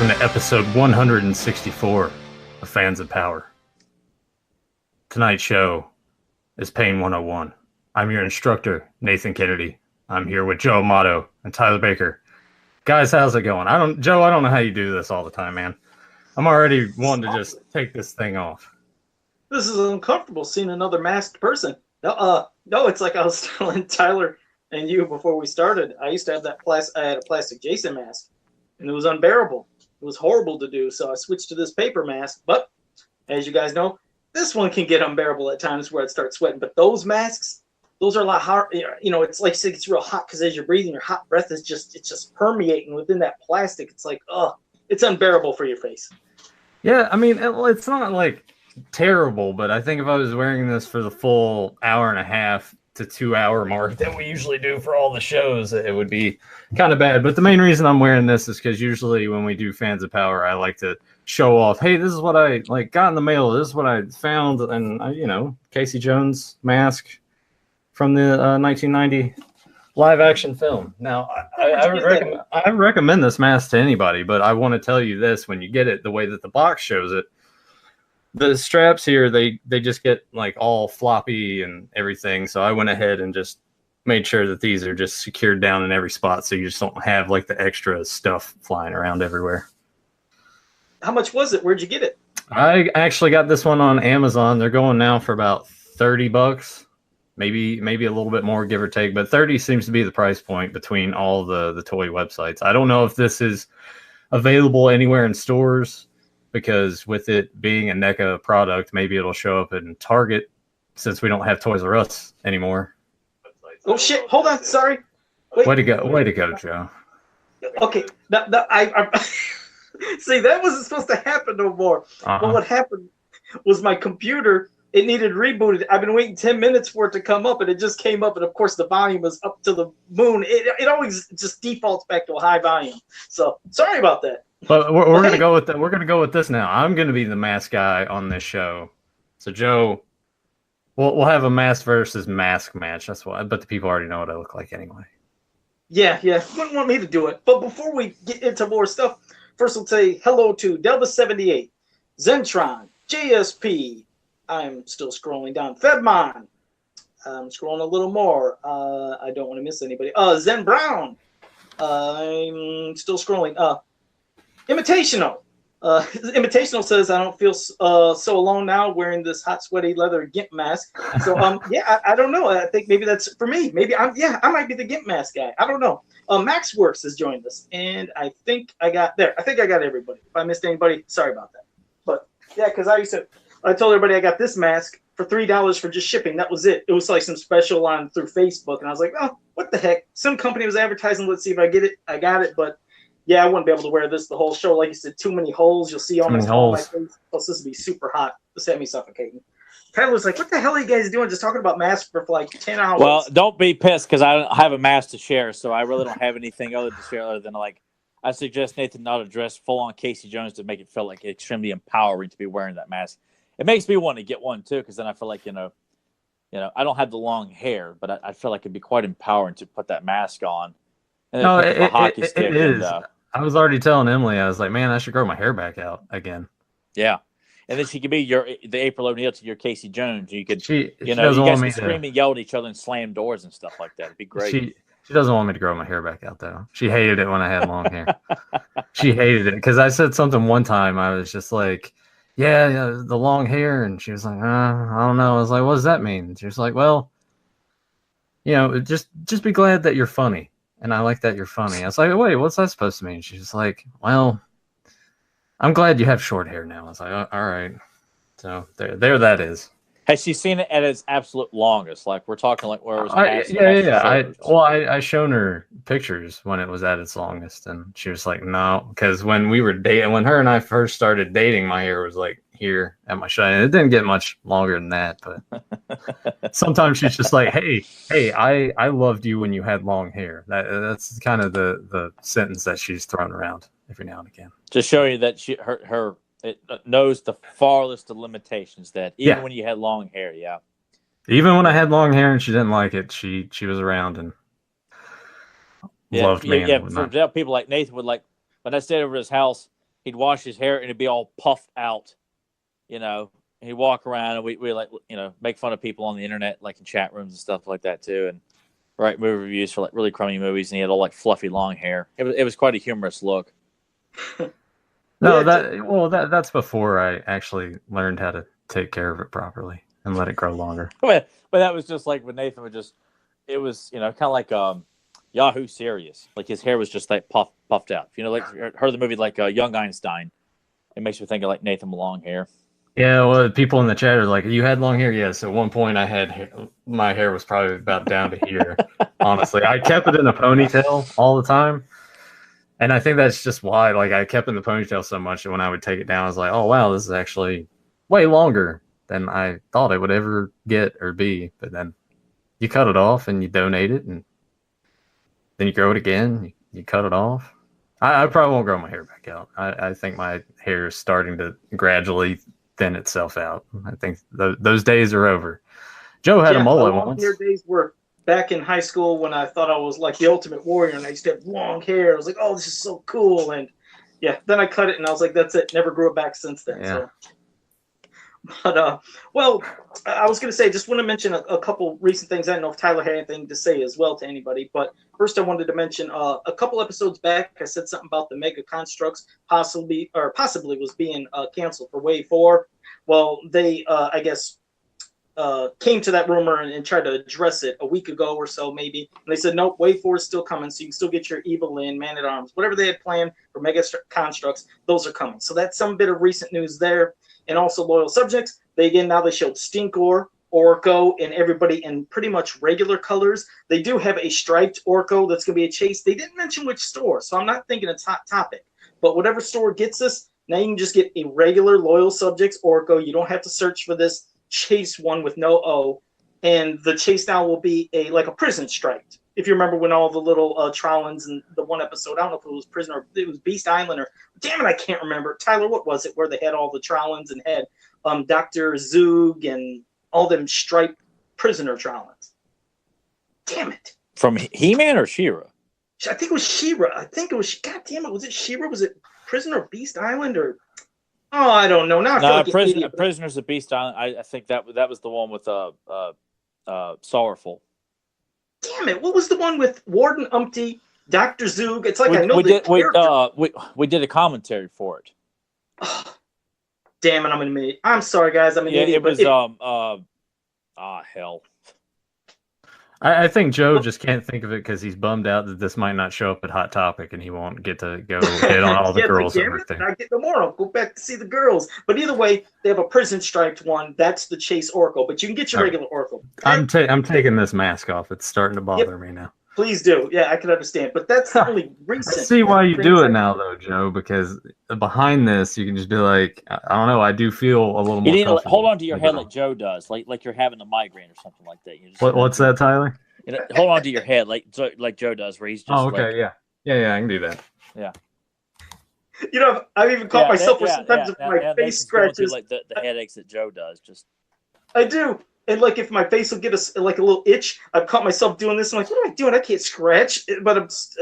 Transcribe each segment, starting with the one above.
Welcome to episode 164 of Fans of Power. Tonight's show is Pain 101. I'm your instructor, Nathan Kennedy. I'm here with Joe Amato and Tyler Baker. Guys, how's it going? Joe, I don't know how you do this all the time, man. I'm already wanting to just take this thing off. This is uncomfortable seeing another masked person. No, it's like I was telling Tyler and you before we started. I used to have I had a plastic Jason mask, and it was unbearable. It was horrible to do, so I switched to this paper mask. But as you guys know, this one can get unbearable at times where it starts sweating. But those masks, those are a lot hard. You know, it's like it's real hot because as you're breathing, your hot breath is just permeating within that plastic. It's like, it's unbearable for your face. Yeah, I mean, it's not like terrible, but I think if I was wearing this for the full hour and a half to 2 hour mark that we usually do for all the shows, it would be kind of bad. But the main reason I'm wearing this is because usually when we do Fans of Power, I like to show off, hey, this is what I got in the mail, this is what I found, and Casey Jones mask from the 1990 live action film. Now I recommend this mask to anybody, but I want to tell you this: when you get it the way that the box shows it, the straps here, they just get like all floppy and everything. So I went ahead and just made sure that these are just secured down in every spot, so you just don't have like the extra stuff flying around everywhere. How much was it? Where'd you get it? I actually got this one on Amazon. They're going now for about $30, maybe a little bit more, give or take. But 30 seems to be the price point between all the toy websites. I don't know if this is available anywhere in stores, because with it being a NECA product, maybe it'll show up in Target since we don't have Toys R Us anymore. Oh shit! Hold on, sorry. Wait. Way to go, Joe. Okay, I see, that wasn't supposed to happen no more. But what happened was my computer, it needed rebooted. I've been waiting 10 minutes for it to come up, and it just came up, and of course the volume was up to the moon. It always just defaults back to a high volume. So sorry about that. But we're gonna go with that. We're gonna go with this now. I'm gonna be the mask guy on this show. So Joe, we'll have a mask versus mask match. That's why. But the people already know what I look like anyway. Yeah. You wouldn't want me to do it. But before we get into more stuff, first we'll say hello to Delva78, Zentron, JSP. I'm still scrolling down. Fedmon. I'm scrolling a little more. I don't want to miss anybody. Zen Brown. I'm still scrolling. Invitational. Invitational says, I don't feel so alone now wearing this hot, sweaty leather GIMP mask. So, I don't know. I think maybe that's for me. Maybe I might be the GIMP mask guy. I don't know. Maxworks has joined us, and I think I got everybody. If I missed anybody, sorry about that. But yeah, because I told everybody I got this mask for $3 for just shipping. That was it. It was like some special on through Facebook, and I was like, oh, what the heck? Some company was advertising. Let's see if I get it. I got it, but yeah, I wouldn't be able to wear this the whole show. Like you said, too many holes. You'll see almost all my face. Plus, this would be super hot. This had me suffocating. Tyler was like, what the hell are you guys doing? Just talking about masks for like 10 hours. Well, don't be pissed because I don't have a mask to share, so I really don't have anything other to share other than I suggest Nathan not to dress full on Casey Jones to make it feel like extremely empowering to be wearing that mask. It makes me want to get one too, because then I feel like, I don't have the long hair, but I feel like it'd be quite empowering to put that mask on. And no, it is. I was already telling Emily, I was like, man, I should grow my hair back out again. Yeah. And then she could be the April O'Neil to your Casey Jones. You could, you guys could scream and yell at each other and slam doors and stuff like that. It'd be great. She doesn't want me to grow my hair back out, though. She hated it when I had long hair. She hated it because I said something one time. I was just like, yeah, the long hair. And she was like, I don't know. I was like, what does that mean? She was like, well, just be glad that you're funny. And I like that you're funny. I was like, wait, what's that supposed to mean? She's like, well, I'm glad you have short hair now. I was like, all right. So there that is. Has she seen it at its absolute longest? Like we're talking like where it was I shown her pictures when it was at its longest, and she was like, no, because when we were dating, when her and I first started dating, my hair was like here at my shoulder. It didn't get much longer than that, but sometimes she's just like, hey, I loved you when you had long hair. That's kind of the sentence that she's thrown around every now and again. Just show you that it knows the farthest of limitations, that even when you had long hair, even when I had long hair and she didn't like it, she was around and loved me. For example, people like Nathan would like, when I stayed over at his house, he'd wash his hair and it'd be all puffed out, you know. And he'd walk around and we like, you know, make fun of people on the internet, like in chat rooms and stuff like that too, and write movie reviews for like really crummy movies. And he had all like fluffy long hair. It was quite a humorous look. No, that's before I actually learned how to take care of it properly and let it grow longer. But that was just like when Nathan would just, it was, you know, kind of like Yahoo Serious. Like his hair was just like puffed out. If you know, like heard the movie like Young Einstein, it makes me think of like Nathan with long hair. Yeah, well, people in the chat are like, "You had long hair?" Yes. At one point, my hair was probably about down to here. Honestly, I kept it in a ponytail all the time, and I think that's just why. Like, I kept it in the ponytail so much that when I would take it down, I was like, "Oh wow, this is actually way longer than I thought it would ever get or be." But then you cut it off and you donate it, and then you grow it again. You cut it off. I probably won't grow my hair back out. I think my hair is starting to gradually thin itself out. I think those days are over. Joe had a mullet once. Hair days were back in high school when I thought I was like the ultimate warrior and I used to have long hair. I was like, oh, this is so cool. And yeah, then I cut it and I was like, that's it. Never grew it back since then. Yeah. So. But, well, I was going to say, just want to mention a couple recent things. I don't know if Tyler had anything to say as well to anybody, but first I wanted to mention a couple episodes back, I said something about the Mega Constructs possibly was being canceled for Wave 4. Well, they, I guess, came to that rumor and tried to address it a week ago or so, maybe. And they said, nope, Wave 4 is still coming, so you can still get your Evelyn, Man-at-Arms, whatever they had planned for Mega Constructs, those are coming. So that's some bit of recent news there. And also loyal subjects. They showed Stinkor, Orko, and everybody in pretty much regular colors. They do have a striped Orko that's going to be a chase. They didn't mention which store, so I'm not thinking it's hot topic. But whatever store gets this, now you can just get a regular loyal subjects Orko. You don't have to search for this chase one with no O. And the chase now will be like a prison striped. If you remember when all the little Trolans in the one episode, I don't know if it was Prison or it was Beast Island or, damn it, I can't remember. Tyler, what was it where they had all the Trolans and had Dr. Zoog and all them striped prisoner Trolans? Damn it. From He-Man or She-Ra? I think it was She-Ra. God damn it, was it She-Ra? Was it Prisoner of Beast Island or? Oh, I don't know. Now I feel like an idiot. Prisoners of Beast Island. I think that was the one with Sorrowful. Damn it! What was the one with Warden Umpty, Dr. Zoog? It's like I know the character. We did a commentary for it. Oh, damn it! I'm an idiot. I'm sorry, guys. I'm an idiot. It was hell. I think Joe just can't think of it because he's bummed out that this might not show up at Hot Topic and he won't get to go hit on all the girls and everything. I get no more. I'll go back to see the girls. But either way, they have a prison striped one. That's the Chase Orko. But you can get your regular Orko. I'm taking this mask off. It's starting to bother me now. Please do. Yeah, I can understand. But that's the only recent. I see why you do it now, though, Joe, because behind this, you can just be like, I don't know, I do feel a little more. You need to hold on to your head like Joe does, like you're having a migraine or something like that. What's that, Tyler? Hold on to your head like Joe does, where he's just. Oh, okay, yeah, I can do that. Yeah. You know, I've even caught myself where sometimes if my face scratches, like the headaches that Joe does. Just. I do. And like if my face will get a little itch, I've caught myself doing this. I'm like, what am I doing? I can't scratch. But it's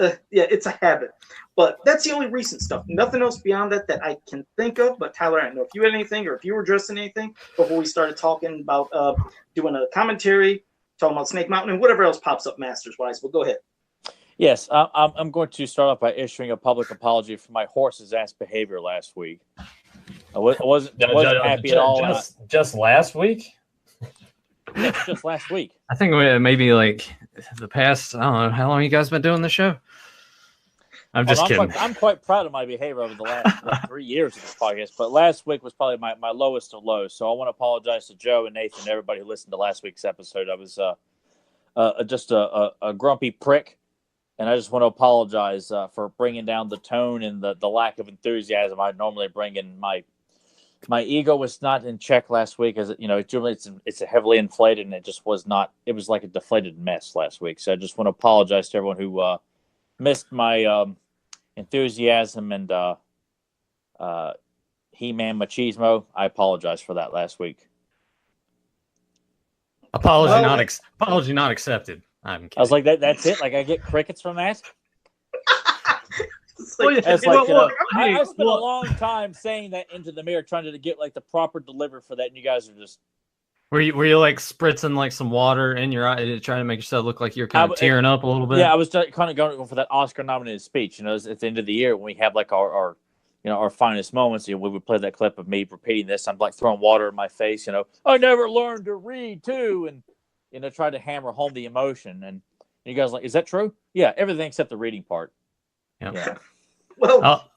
a habit. But that's the only recent stuff. Nothing else beyond that I can think of. But Tyler, I don't know if you had anything or if you were addressing anything before we started talking about doing a commentary, talking about Snake Mountain, and whatever else pops up Masters-wise. But go ahead. Yes, I'm going to start off by issuing a public apology for my horse's ass behavior last week. I wasn't happy at all. Just last week? Yes, just last week. I think maybe like the past, I don't know, how long you guys been doing the show? I'm just kidding. I'm quite proud of my behavior over the last 3 years of this podcast, but last week was probably my lowest of lows. So I want to apologize to Joe and Nathan and everybody who listened to last week's episode. I was just a grumpy prick, and I just want to apologize for bringing down the tone and the lack of enthusiasm I normally bring in. My ego was not in check last week, as it's a heavily inflated, and it just was not. It was like a deflated mess last week. So I just want to apologize to everyone who missed my enthusiasm and He-Man machismo. I apologize for that last week. Apology not accepted. I was like, that's it. Like I get crickets from that. It's like, It's well, like, you know, look, I spent a long time saying that into the mirror, trying to get like the proper delivery for that, and you guys are just. Were you like spritzing like some water in your eye, trying to make yourself look like you're kind of tearing up a little bit? Yeah, I was kind of going for that Oscar-nominated speech. You know, it's at the end of the year when we have like our you know, our finest moments. You know, we would play that clip of me repeating this. I'm like throwing water in my face. You know, I never learned to read too, and you know, try to hammer home the emotion. And you guys are like, is that true? Yeah, everything except the reading part. Yep. Yeah. well,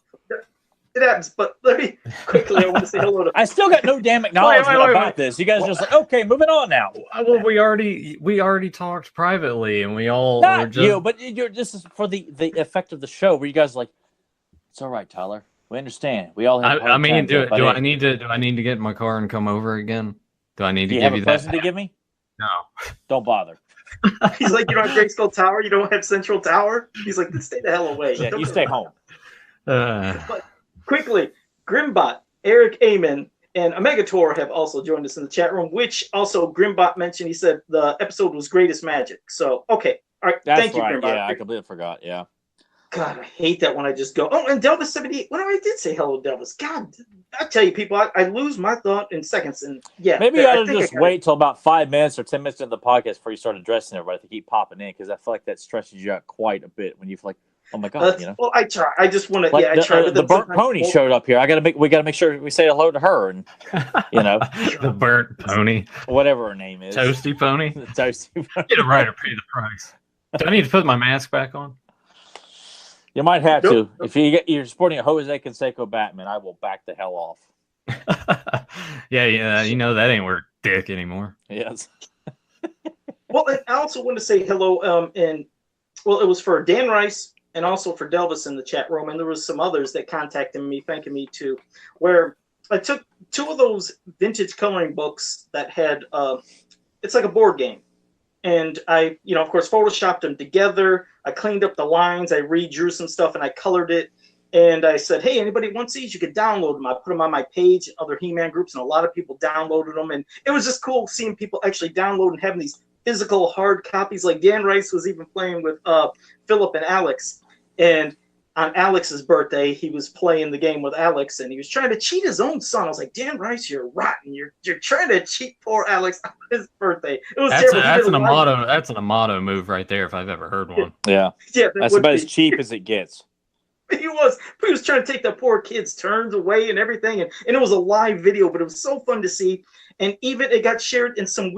it happens. But let me quickly. I want to say hello to. I still got no damn acknowledgement about this. You guys are just like, okay, moving on now. Well, we already talked privately, and we all Not were just... you, but this is for the effect of the show. Where you guys are like, it's all right, Tyler. We understand. We all have. I mean, do I need to get in my car and come over again? Do I need to give you that? Do you have a present to give me? No. Don't bother. He's like, you don't have Grayskull Tower. You don't have Central Tower. He's like, stay the hell away. Yeah, you stay home. But quickly, Grimbot, Eric Amon, and Omegator have also joined us in the chat room, which also Grimbot mentioned. He said the episode was greatest magic. So, okay. All right. Thank you, Grimbot. Yeah, I completely forgot. Yeah. God, I hate that when I just go, oh, and Delvis78. When I did say hello, Delvis. God, I tell you, people, I lose my thought in seconds. And yeah. Maybe you ought to just wait till about 5 minutes or 10 minutes into the podcast before you start addressing everybody to keep popping in, because I feel like that stresses you out quite a bit when you feel like, oh my God, you know. Well, I try. I just want to. Like I try. The burnt pony showed up here. We got to make sure we say hello to her, and you know, the burnt pony, whatever her name is, Toasty Pony. The Toasty Pony. Get it right or pay the price. Do I need to put my mask back on? You might have to. If you're sporting a Jose Canseco Batman, I will back the hell off. yeah, you know that ain't worth dick anymore. Yes. Well, and I also want to say hello. And well, it was for Dan Rice and also for Delvis in the chat room, and there was some others that contacted me, thanking me too. Where I took 2 of those vintage coloring books that had it's like a board game. And I, of course, photoshopped them together. I cleaned up the lines. I redrew some stuff, and I colored it. And I said, hey, anybody wants these? You could download them. I put them on my page, other He-Man groups, and a lot of people downloaded them. And it was just cool seeing people actually download and having these physical hard copies. Like Dan Rice was even playing with Philip and Alex. And on Alex's birthday, he was playing the game with Alex, and he was trying to cheat his own son. I was like, Dan Rice, you're rotten. You're trying to cheat poor Alex on his birthday. It was terrible. That's an Amato move right there, if I've ever heard one. Yeah. That's about as cheap as it gets. He was trying to take the poor kid's turns away and everything, and it was a live video, but it was so fun to see. And even it got shared in some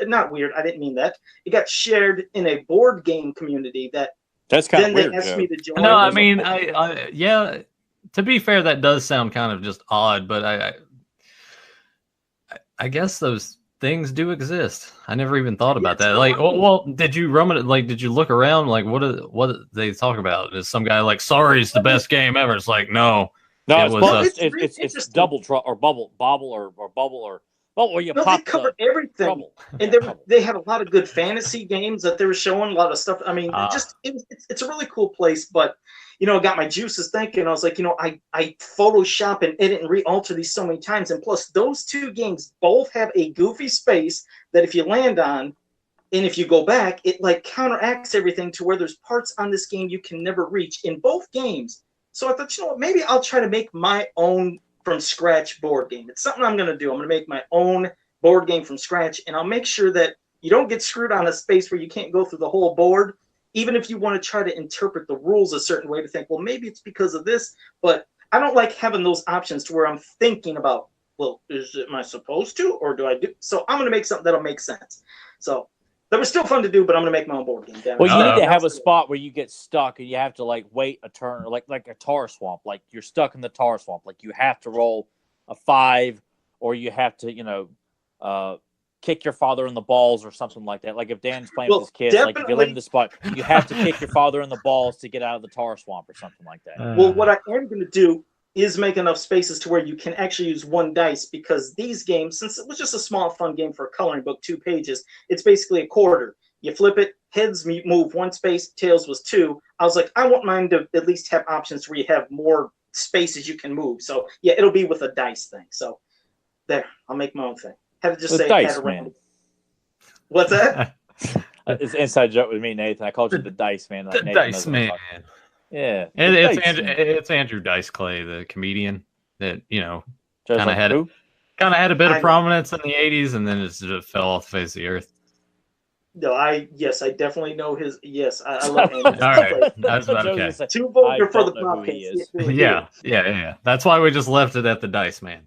not weird, I didn't mean that. It got shared in a board game community that's kind of weird. They asked me to join. No, I mean, yeah. To be fair, that does sound kind of just odd, but I guess those things do exist. I never even thought about that. Like, well, did you did you look around? Like, what did they talk about? Is some guy like, sorry, it's the best game ever? It's like, no, it's double or bubble or bubble or. Oh, you they cover everything, trouble. And they had a lot of good fantasy games that they were showing, a lot of stuff. I mean, it's a really cool place. But it got my juices thinking. I was like, I Photoshop and edit and re-alter these so many times, and plus those 2 games both have a goofy space that if you land on, and if you go back, it like counteracts everything to where there's parts on this game you can never reach in both games. So I thought, maybe I'll try to make my own from scratch board game. It's something I'm going to do. I'm going to make my own board game from scratch, and I'll make sure that you don't get screwed on a space where you can't go through the whole board, even if you want to try to interpret the rules a certain way to think, well, maybe it's because of this, but I don't like having those options to where I'm thinking about, well, am I supposed to, or do I do? So I'm going to make something that'll make sense. So that was still fun to do, but I'm going to make my own board game. Well, you need to have a spot where you get stuck and you have to wait a turn, like a tar swamp. Like you're stuck in the tar swamp. Like you have to roll a 5, or you have to, kick your father in the balls or something like that. Like if Dan's playing with his kids, like if you live in the spot, you have to kick your father in the balls to get out of the tar swamp or something like that. Well, what I am going to do is make enough spaces to where you can actually use 1 dice, because these games, since it was just a small fun game for a coloring book, 2 pages, it's basically a quarter. You flip it, heads move 1 space, tails was 2. I was like, I want mine to at least have options where you have more spaces you can move. So yeah, it'll be with a dice thing. So there, I'll make my own thing. Had to just say dice man. What's that? It's an inside joke with me, Nathan. I called you the dice man. The dice man. Yeah, It's Andrew Dice Clay, the comedian that Just kind of like had who? kind of a bit of I- prominence in the '80s, and then it just fell off the face of the earth. No, I definitely know his. Yes, I love Andy. All right, that's about okay. Too I vulgar for the don't know who he podcast. is. Yeah. That's why we just left it at the Dice Man.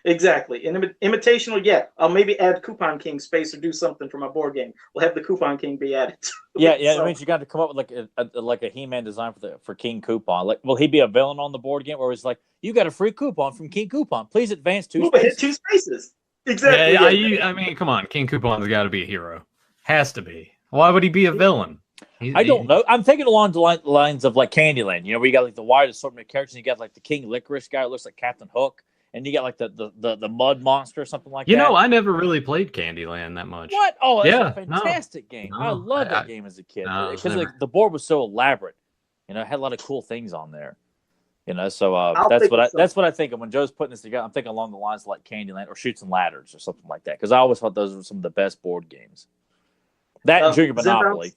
Exactly. And imitational, yeah. I'll maybe add Coupon King space or do something for my board game. We'll have the Coupon King be added. Yeah. So, It means you got to come up with like a He-Man design for King Coupon. Like, will he be a villain on the board game, or is like you got a free coupon from King Coupon? Please advance 2 spaces. hit 2 spaces. Exactly. Yeah, I mean, come on, King Coupon's got to be a hero. Has to be. Why would he be a villain? I don't know. I'm thinking along the lines of like Candyland. You know, where you got like the wide assortment of characters. And you got like the King Licorice guy who looks like Captain Hook. And you got like the mud monster or something like that. You know, I never really played Candyland that much. What? Oh, that's Yeah, a fantastic game. No, I loved that game as a kid because never. the board was so elaborate. You know, it had a lot of cool things on there. You know, so that's what I think of when Joe's putting this together. I'm thinking along the lines of like Candyland or Shoots and Ladders or something like that because I always thought those were some of the best board games. That and Junior Monopoly.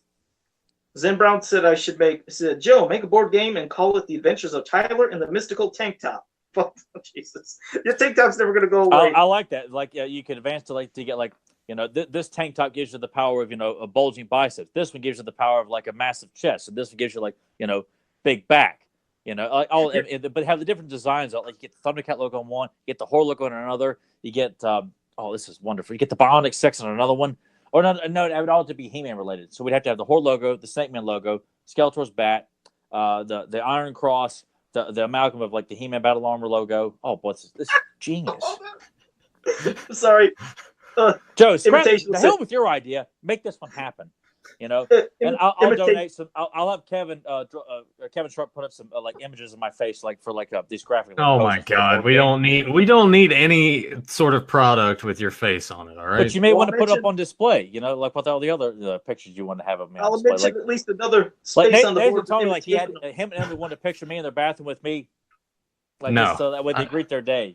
Zen Brown said I should said Joe, make a board game and call it The Adventures of Tyler and the Mystical Tank Top. Oh, Jesus, your tank top's never gonna go away. I like that. Like, you can advance to get like, this tank top gives you the power of a bulging biceps. This one gives you the power of like a massive chest, and this one gives you like big back. But have the different designs. Like you get the Thundercat logo on one, you get the Horde logo on another. You get this is wonderful. You get the Bionic Sex on another one. Or no, it would all have to be He-Man related. So we'd have to have the Horde logo, the Snake Man logo, Skeletor's bat, the Iron Cross. The amalgam of like the He-Man Battle Armor logo. Oh, boy, this is genius. Sorry. Joe, the hell with your idea. Make this one happen. And I'll donate some. I'll have Kevin Sharp put up some like images of my face, like for like these graphic. Oh my God, we don't need any sort of product with your face on it. All right, but you may want to put it up on display. Like with all the other pictures you want to have of me. I'll mention at least another space on the board. Told me like he had him and Emily wanted to picture me in their bathroom with me, like so that way they greet their day.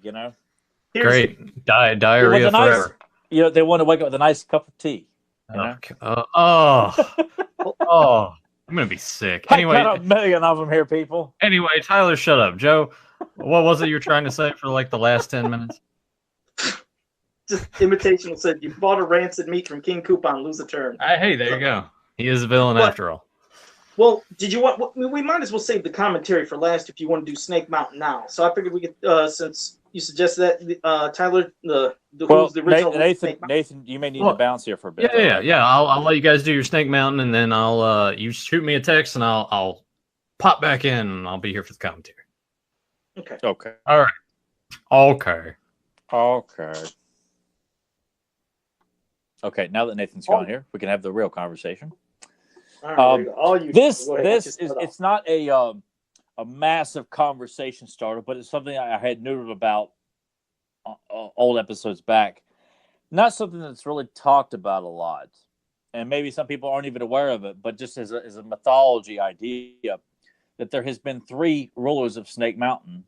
Great diarrhea forever. They want to wake up with a nice cup of tea. I'm gonna be sick. Anyway, I got a million of them here, people. Anyway, Tyler, shut up. Joe, what was it you were trying to say for like the last 10 minutes? Just imitational said you bought a rancid meat from King Coupon, lose a turn. Hey, there you go. He is a villain after all. Well, did you want? We might as well save the commentary for last if you want to do Snake Mountain now. So I figured we could, since you suggested that, Tyler, who's the original Nathan, you may need to bounce here for a bit. Yeah. I'll let you guys do your Snake Mountain, and then I'll you shoot me a text, and I'll pop back in, and I'll be here for the commentary. Okay. All right. Okay. Okay. Now that Nathan's gone here, we can have the real conversation. All right, this is it's not a massive conversation starter, but it's something I had noted about old episodes back. Not something that's really talked about a lot, and maybe some people aren't even aware of it. But just as a mythology idea, that there has been 3 rulers of Snake Mountain,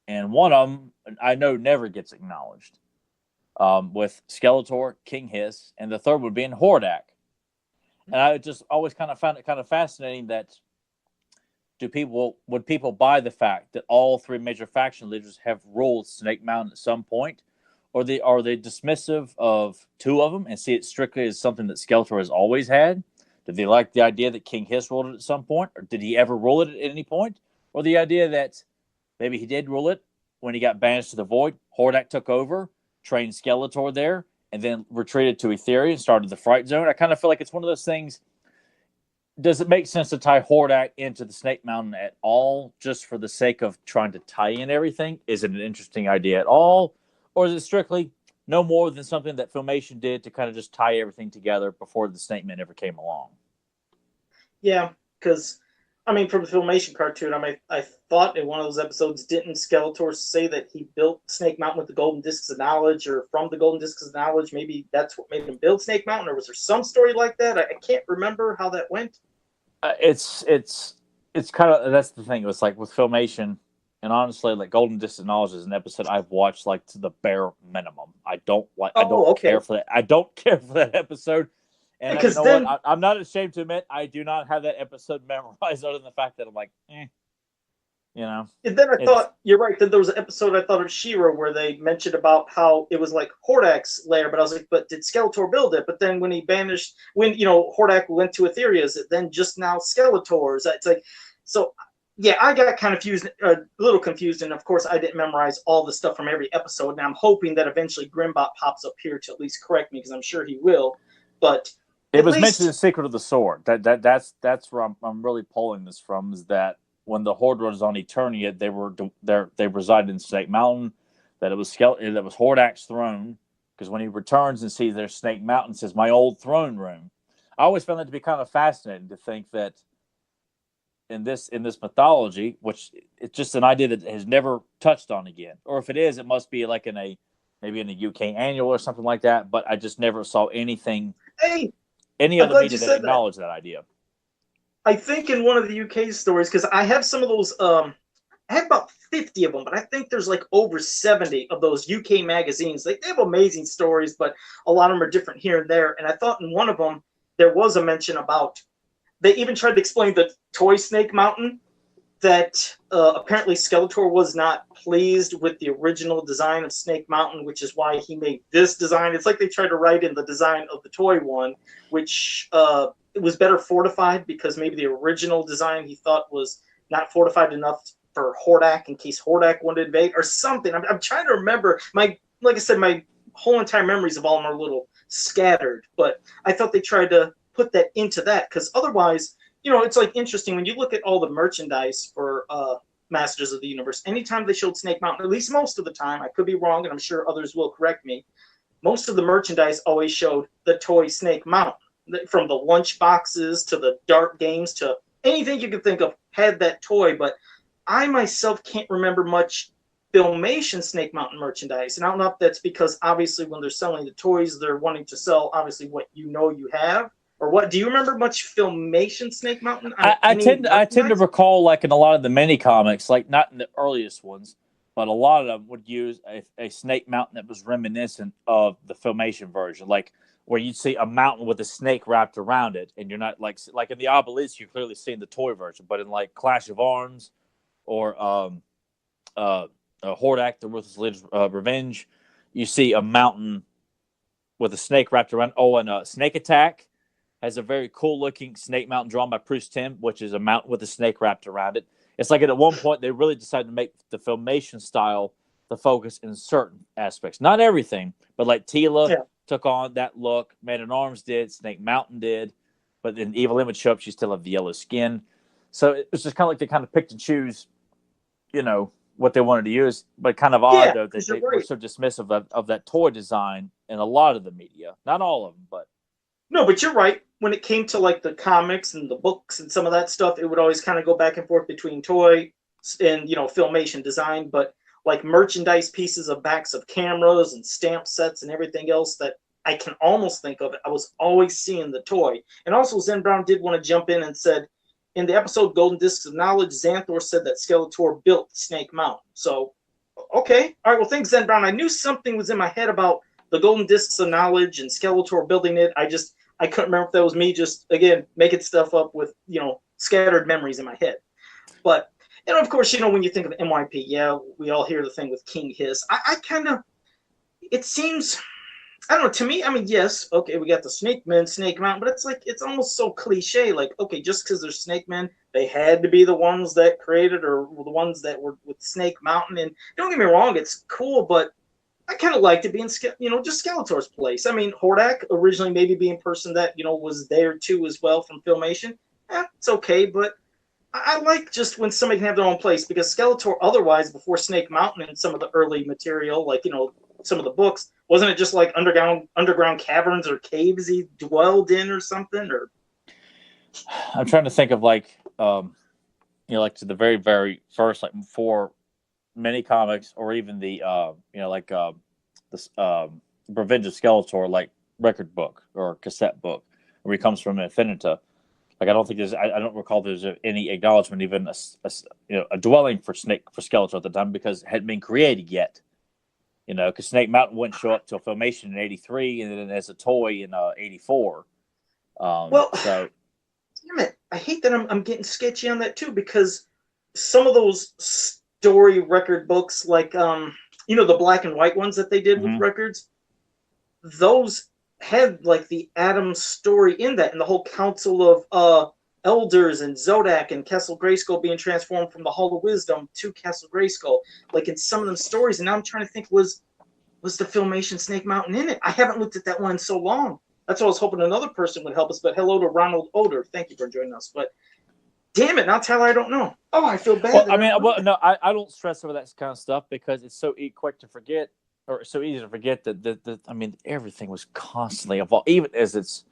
and one of them I know never gets acknowledged. With Skeletor, King Hiss, and the third one being Hordak. And I just always kind of found it kind of fascinating that would people buy the fact that all 3 major faction leaders have ruled Snake Mountain at some point, or are they dismissive of 2 of them and see it strictly as something that Skeletor has always had? Did they like the idea that King Hiss ruled it at some point, or did he ever rule it at any point, or the idea that maybe he did rule it when he got banished to the Void? Hordak took over, trained Skeletor there, and then retreated to Etheria and started the Fright Zone. I kind of feel like it's one of those things. Does it make sense to tie Hordak into the Snake Mountain at all, just for the sake of trying to tie in everything? Is it an interesting idea at all? Or is it strictly no more than something that Filmation did to kind of just tie everything together before the Snake Man ever came along? Yeah, because, from the Filmation cartoon, I thought in one of those episodes, didn't Skeletor say that he built Snake Mountain with the Golden Discs of Knowledge, or from the Golden Discs of Knowledge? Maybe that's what made him build Snake Mountain, or was there some story like that? I can't remember how that went. It's kind of, that's the thing. It was like with Filmation, and honestly, like Golden Discs of Knowledge is an episode I've watched like to the bare minimum. I don't care for that. I don't care for that episode. And Because you know then, what? I'm not ashamed to admit I do not have that episode memorized, other than the fact that I'm like, you know. and then I thought you're right. Then there was an episode I thought of She-Ra where they mentioned about how it was like Hordak's lair, but I was like, but did Skeletor build it? But then when he banished, when Hordak went to Etheria, is it then just now Skeletor's? It's like, so yeah, I got kind of a little confused, and of course I didn't memorize all the stuff from every episode. And I'm hoping that eventually Grimbot pops up here to at least correct me, because I'm sure he will. But it was mentioned in Secret of the Sword. That's where I'm really pulling this from, is that when the Horde was on Eternia, they resided in Snake Mountain. That it was Hordak's throne, because when he returns and sees their Snake Mountain, it says my old throne room. I always found that to be kind of fascinating, to think that in this mythology, which it's just an idea that has never touched on again, or if it is, it must be like maybe in a UK annual or something like that. But I just never saw anything, any other media that acknowledged that idea. I think in one of the UK stories, because I have some of those, I have about 50 of them, but I think there's like over 70 of those UK magazines. They have amazing stories, but a lot of them are different here and there. And I thought in one of them, there was a mention about, they even tried to explain the toy Snake Mountain, that apparently Skeletor was not pleased with the original design of Snake Mountain, which is why he made this design. It's like they tried to write in the design of the toy one, which it was better fortified, because maybe the original design he thought was not fortified enough for Hordak in case Hordak wanted to invade or something. I'm trying to remember. Like I said, my whole entire memories of all of them are a little scattered, but I thought they tried to put that into that, because otherwise, it's like interesting when you look at all the merchandise for Masters of the Universe. Anytime they showed Snake Mountain, at least most of the time, I could be wrong, and I'm sure others will correct me, most of the merchandise always showed the toy Snake Mountain. From the lunch boxes to the dart games to anything you could think of had that toy. But I myself can't remember much Filmation Snake Mountain merchandise. And I don't know if that's because obviously when they're selling the toys, they're wanting to sell obviously what you have. Or what? Do you remember much Filmation Snake Mountain? I tend to recall, like in a lot of the mini comics, like not in the earliest ones, but a lot of them would use a Snake Mountain that was reminiscent of the Filmation version, like where you'd see a mountain with a snake wrapped around it, and you're not like in the Obelisk, you're clearly seeing the toy version, but in like Clash of Arms or Hordak, the Ruthless Leader's Revenge, you see a mountain with a snake wrapped around. Oh, and Snake Attack has a very cool looking Snake Mountain drawn by Bruce Timm, which is a mountain with a snake wrapped around it. It's like at one point they really decided to make the Filmation style the focus in certain aspects, not everything, but like Tila took on that look, Man at Arms did, Snake Mountain did, but then Evil Image show up, she still had the yellow skin. So it's just kind of like they kind of picked and choose, what they wanted to use, but kind of odd though that they were so dismissive of that toy design in a lot of the media. Not all of them, but. No, but you're right. When it came to like the comics and the books and some of that stuff, it would always kind of go back and forth between toy and, Filmation design, but like merchandise pieces of backs of cameras and stamp sets and everything else that I can almost think of, I was always seeing the toy. And also Zen Brown did want to jump in and said, in the episode Golden Discs of Knowledge, Xanthor said that Skeletor built Snake Mountain. So, okay. All right, well, thanks, Zen Brown. I knew something was in my head about the Golden Discs of Knowledge and Skeletor building it. I couldn't remember if that was me just, again, making stuff up with, scattered memories in my head. But, and of course, when you think of MYP, we all hear the thing with King Hiss. I kind of, it seems, I don't know, to me, I mean, yes, okay, we got the Snake Men, Snake Mountain, but it's like, it's almost so cliche, like, okay, just because they're Snake Men, they had to be the ones that created or the ones that were with Snake Mountain. And don't get me wrong, it's cool, but I kind of liked it being, just Skeletor's place. I mean, Hordak originally maybe being a person that, was there too as well from Filmation. It's okay, but I like just when somebody can have their own place, because Skeletor otherwise, before Snake Mountain and some of the early material, like, some of the books, wasn't it just like underground caverns or caves he dwelled in or something? Or I'm trying to think of like to the very, very first, like before mini comics or even the this Revenge of Skeletor like record book or cassette book where he comes from Infinita. Like I don't recall there's any acknowledgement, even a dwelling for Skeletor at the time, because it hadn't been created yet. Because Snake Mountain wouldn't show up till Filmation in '83, and then as a toy in '84. Well, So damn it, I hate that I'm getting sketchy on that too, because some of those story record books, like the black and white ones that they did with mhm. records, those had like the Adams story in that, and the whole council of elders and Zodak and Castle Grayskull being transformed from the Hall of Wisdom to Castle Grayskull, like in some of them stories. And now I'm trying to think, was the Filmation Snake Mountain in it? I haven't looked at that one in so long. That's what I was hoping another person would help us. But hello to Ronald Oder. Thank you for joining us. But damn it, now Tyler, I don't know. Oh, I feel bad. Well, I mean, no, I don't stress over that kind of stuff because it's so quick to forget, or so easy to forget that I mean, everything was constantly evolving. Even as it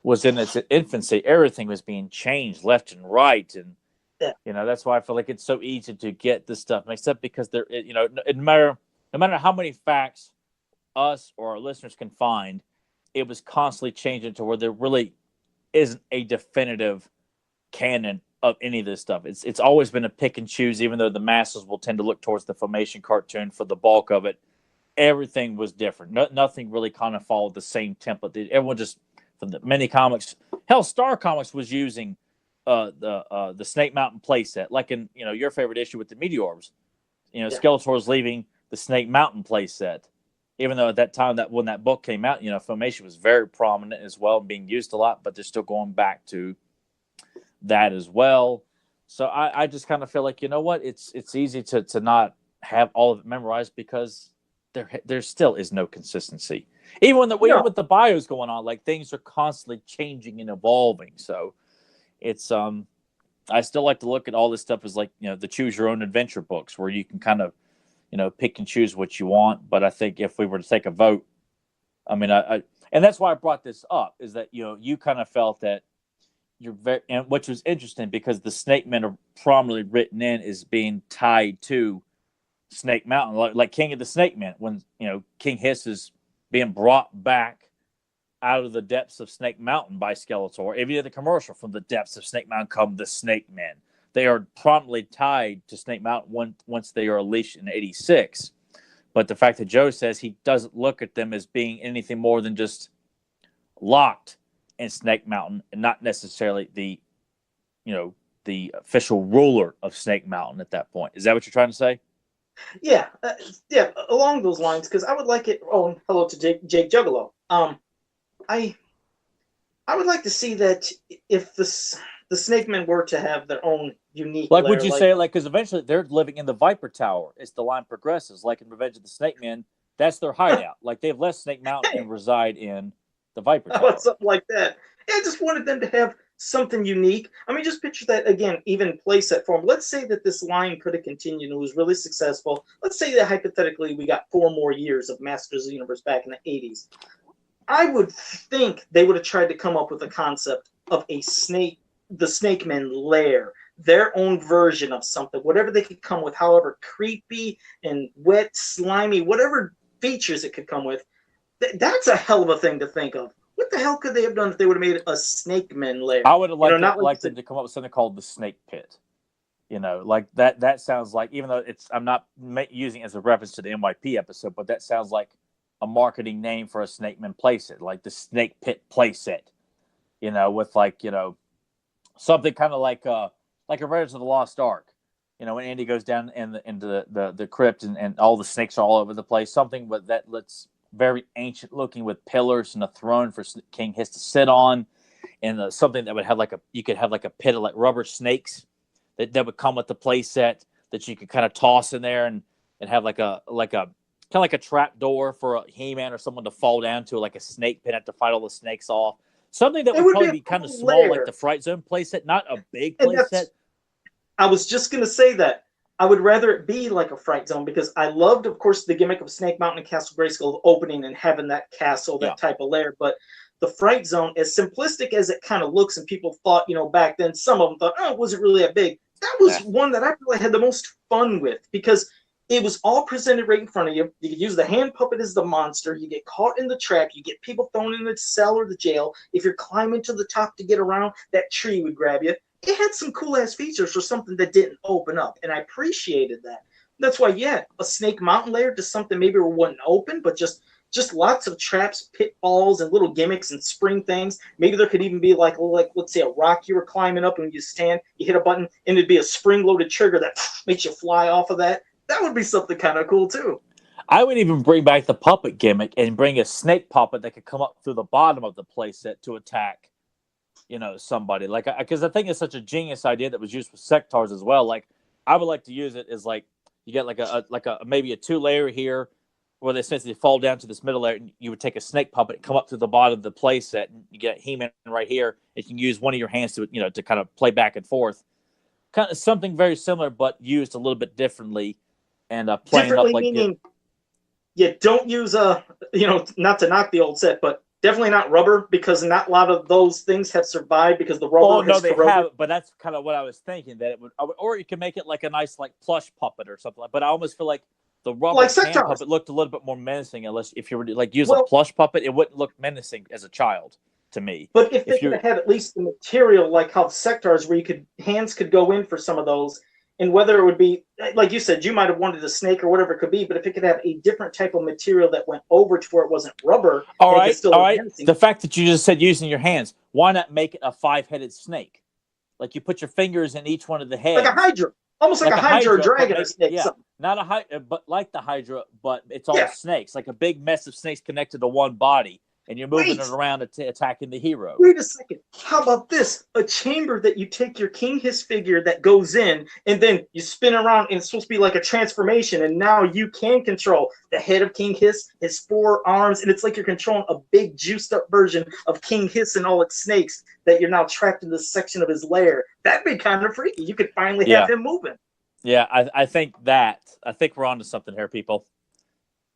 was in its infancy, everything was being changed left and right, and that's why I feel like it's so easy to get this stuff mixed up because no matter how many facts us or our listeners can find, it was constantly changing to where there really isn't a definitive canon of any of this stuff. It's always been a pick and choose, even though the masses will tend to look towards the Filmation cartoon for the bulk of it. Everything was different. Nothing really kind of followed the same template. Everyone just, from the mini comics, hell, Star Comics was using the Snake Mountain playset, like in your favorite issue with the Meteors. Skeletor's leaving the Snake Mountain playset, even though at that time when that book came out, Filmation was very prominent as well, being used a lot, but they're still going back to that as well. So I just kind of feel like, you know what, it's easy to not have all of it memorized because there still is no consistency. Even with the bios going on, like things are constantly changing and evolving. So it's I still like to look at all this stuff as like, the choose your own adventure books where you can kind of, pick and choose what you want. But I think if we were to take a vote, I mean, and that's why I brought this up, is that, you kind of felt that and which was interesting because the Snake Men are prominently written in as being tied to Snake Mountain, like King of the Snake Men, when, King Hiss is being brought back out of the depths of Snake Mountain by Skeletor. Even in the commercial, from the depths of Snake Mountain come the Snake Men. They are prominently tied to Snake Mountain once they are unleashed in '86. But the fact that Joe says he doesn't look at them as being anything more than just locked in Snake Mountain and not necessarily the official ruler of Snake Mountain at that point. Is that what you're trying to say? Yeah, along those lines, because I would like it. Oh, hello to Jake Juggalo. I would like to see that if the Snake Men were to have their own unique lair, would you say, because eventually they're living in the Viper Tower as the line progresses, like in Revenge of the Snake Men, that's their hideout. Like they've left Snake Mountain and reside in the Viper Tower. Something like that. I just wanted them to have something unique. I mean, just picture that again, even playset form. Let's say that this line could have continued and was really successful. Let's say that hypothetically we got 4 more years of Masters of the Universe back in the 80s. I would think they would have tried to come up with a concept of the Snake Men lair, their own version of something, whatever they could come with, however creepy and wet, slimy, whatever features it could come with. That's a hell of a thing to think of. What the hell could they have done if they would have made a Snake Men lair? I would have liked them to come up with something called the Snake Pit. Like that sounds like, even though I'm not using it as a reference to the NYP episode, but that sounds like a marketing name for a Snake Men playset, like the Snake Pit playset. With something kind of like a Raiders of the Lost Ark. When Andy goes down into the crypt and all the snakes are all over the place. Something that's very ancient looking with pillars and a throne for King Hiss to sit on, and something that would have you could have like a pit of like rubber snakes that would come with the play set that you could kind of toss in there and have like a kind of like a trap door for a He-Man or someone to fall down to, like a snake pit, have to fight all the snakes off. Something that would probably be kind of small, like the Fright Zone playset, not a big playset. I was just going to say that. I would rather it be like a Fright Zone, because I loved, of course, the gimmick of Snake Mountain and Castle Grayskull opening and having that castle, that type of lair. But the Fright Zone, as simplistic as it kind of looks, and people thought, back then, some of them thought, oh, it wasn't really that big. That was one that I really had the most fun with, because it was all presented right in front of you. You could use the hand puppet as the monster. You get caught in the trap. You get people thrown in the cell or the jail. If you're climbing to the top to get around, that tree would grab you. It had some cool-ass features for something that didn't open up, and I appreciated that. That's why, a Snake Mountain lair, just something maybe wasn't open, but just just lots of traps, pitfalls, and little gimmicks and spring things. Maybe there could even be like let's say a rock you were climbing up, and when you stand, you hit a button, and it'd be a spring-loaded trigger that makes you fly off of that. That would be something kind of cool too. I would even bring back the puppet gimmick and bring a snake puppet that could come up through the bottom of the playset to attack, somebody. Like, because I think it's such a genius idea that was used with sectars as well. Like, I would like to use it as like you get like a maybe a 2-layer here, where they essentially fall down to this middle layer. And you would take a snake puppet, come up to the bottom of the playset, and you get He-Man right here. You can use one of your hands to to kind of play back and forth. Kind of something very similar, but used a little bit differently, and playing Differently up like. Meaning, don't use not to knock the old set, but definitely not rubber, because not a lot of those things have survived because the rubber. Oh no, has they corroded. have, but that's kind of what I was thinking, that it would, or you can make it like a nice like plush puppet or something. But I almost feel like the rubber Like hand sectars. puppet looked a little bit more menacing, unless if you were to like use a plush puppet, it wouldn't look menacing as a child to me. But if they could have had at least the material, like how sectars, where hands could go in for some of those. And whether it would be, like you said, you might have wanted a snake or whatever it could be, but if it could have a different type of material that went over to where it wasn't rubber. All right. The fact that you just said using your hands, why not make it a 5-headed snake? Like you put your fingers in each one of the heads. Like a hydra. Almost like a hydra or dragon or snake. Yeah, not a hydra, but like the hydra, but it's all snakes. Like a big mess of snakes connected to one body. And you're moving it around attacking the hero. Wait a second. How about this? A chamber that you take your King Hiss figure that goes in, and then you spin around, and it's supposed to be like a transformation, and now you can control the head of King Hiss, his 4 arms, and it's like you're controlling a big juiced up version of King Hiss and all its snakes that you're now trapped in this section of his lair. That'd be kind of freaky. You could finally have him moving. Yeah, I think we're onto something here, people.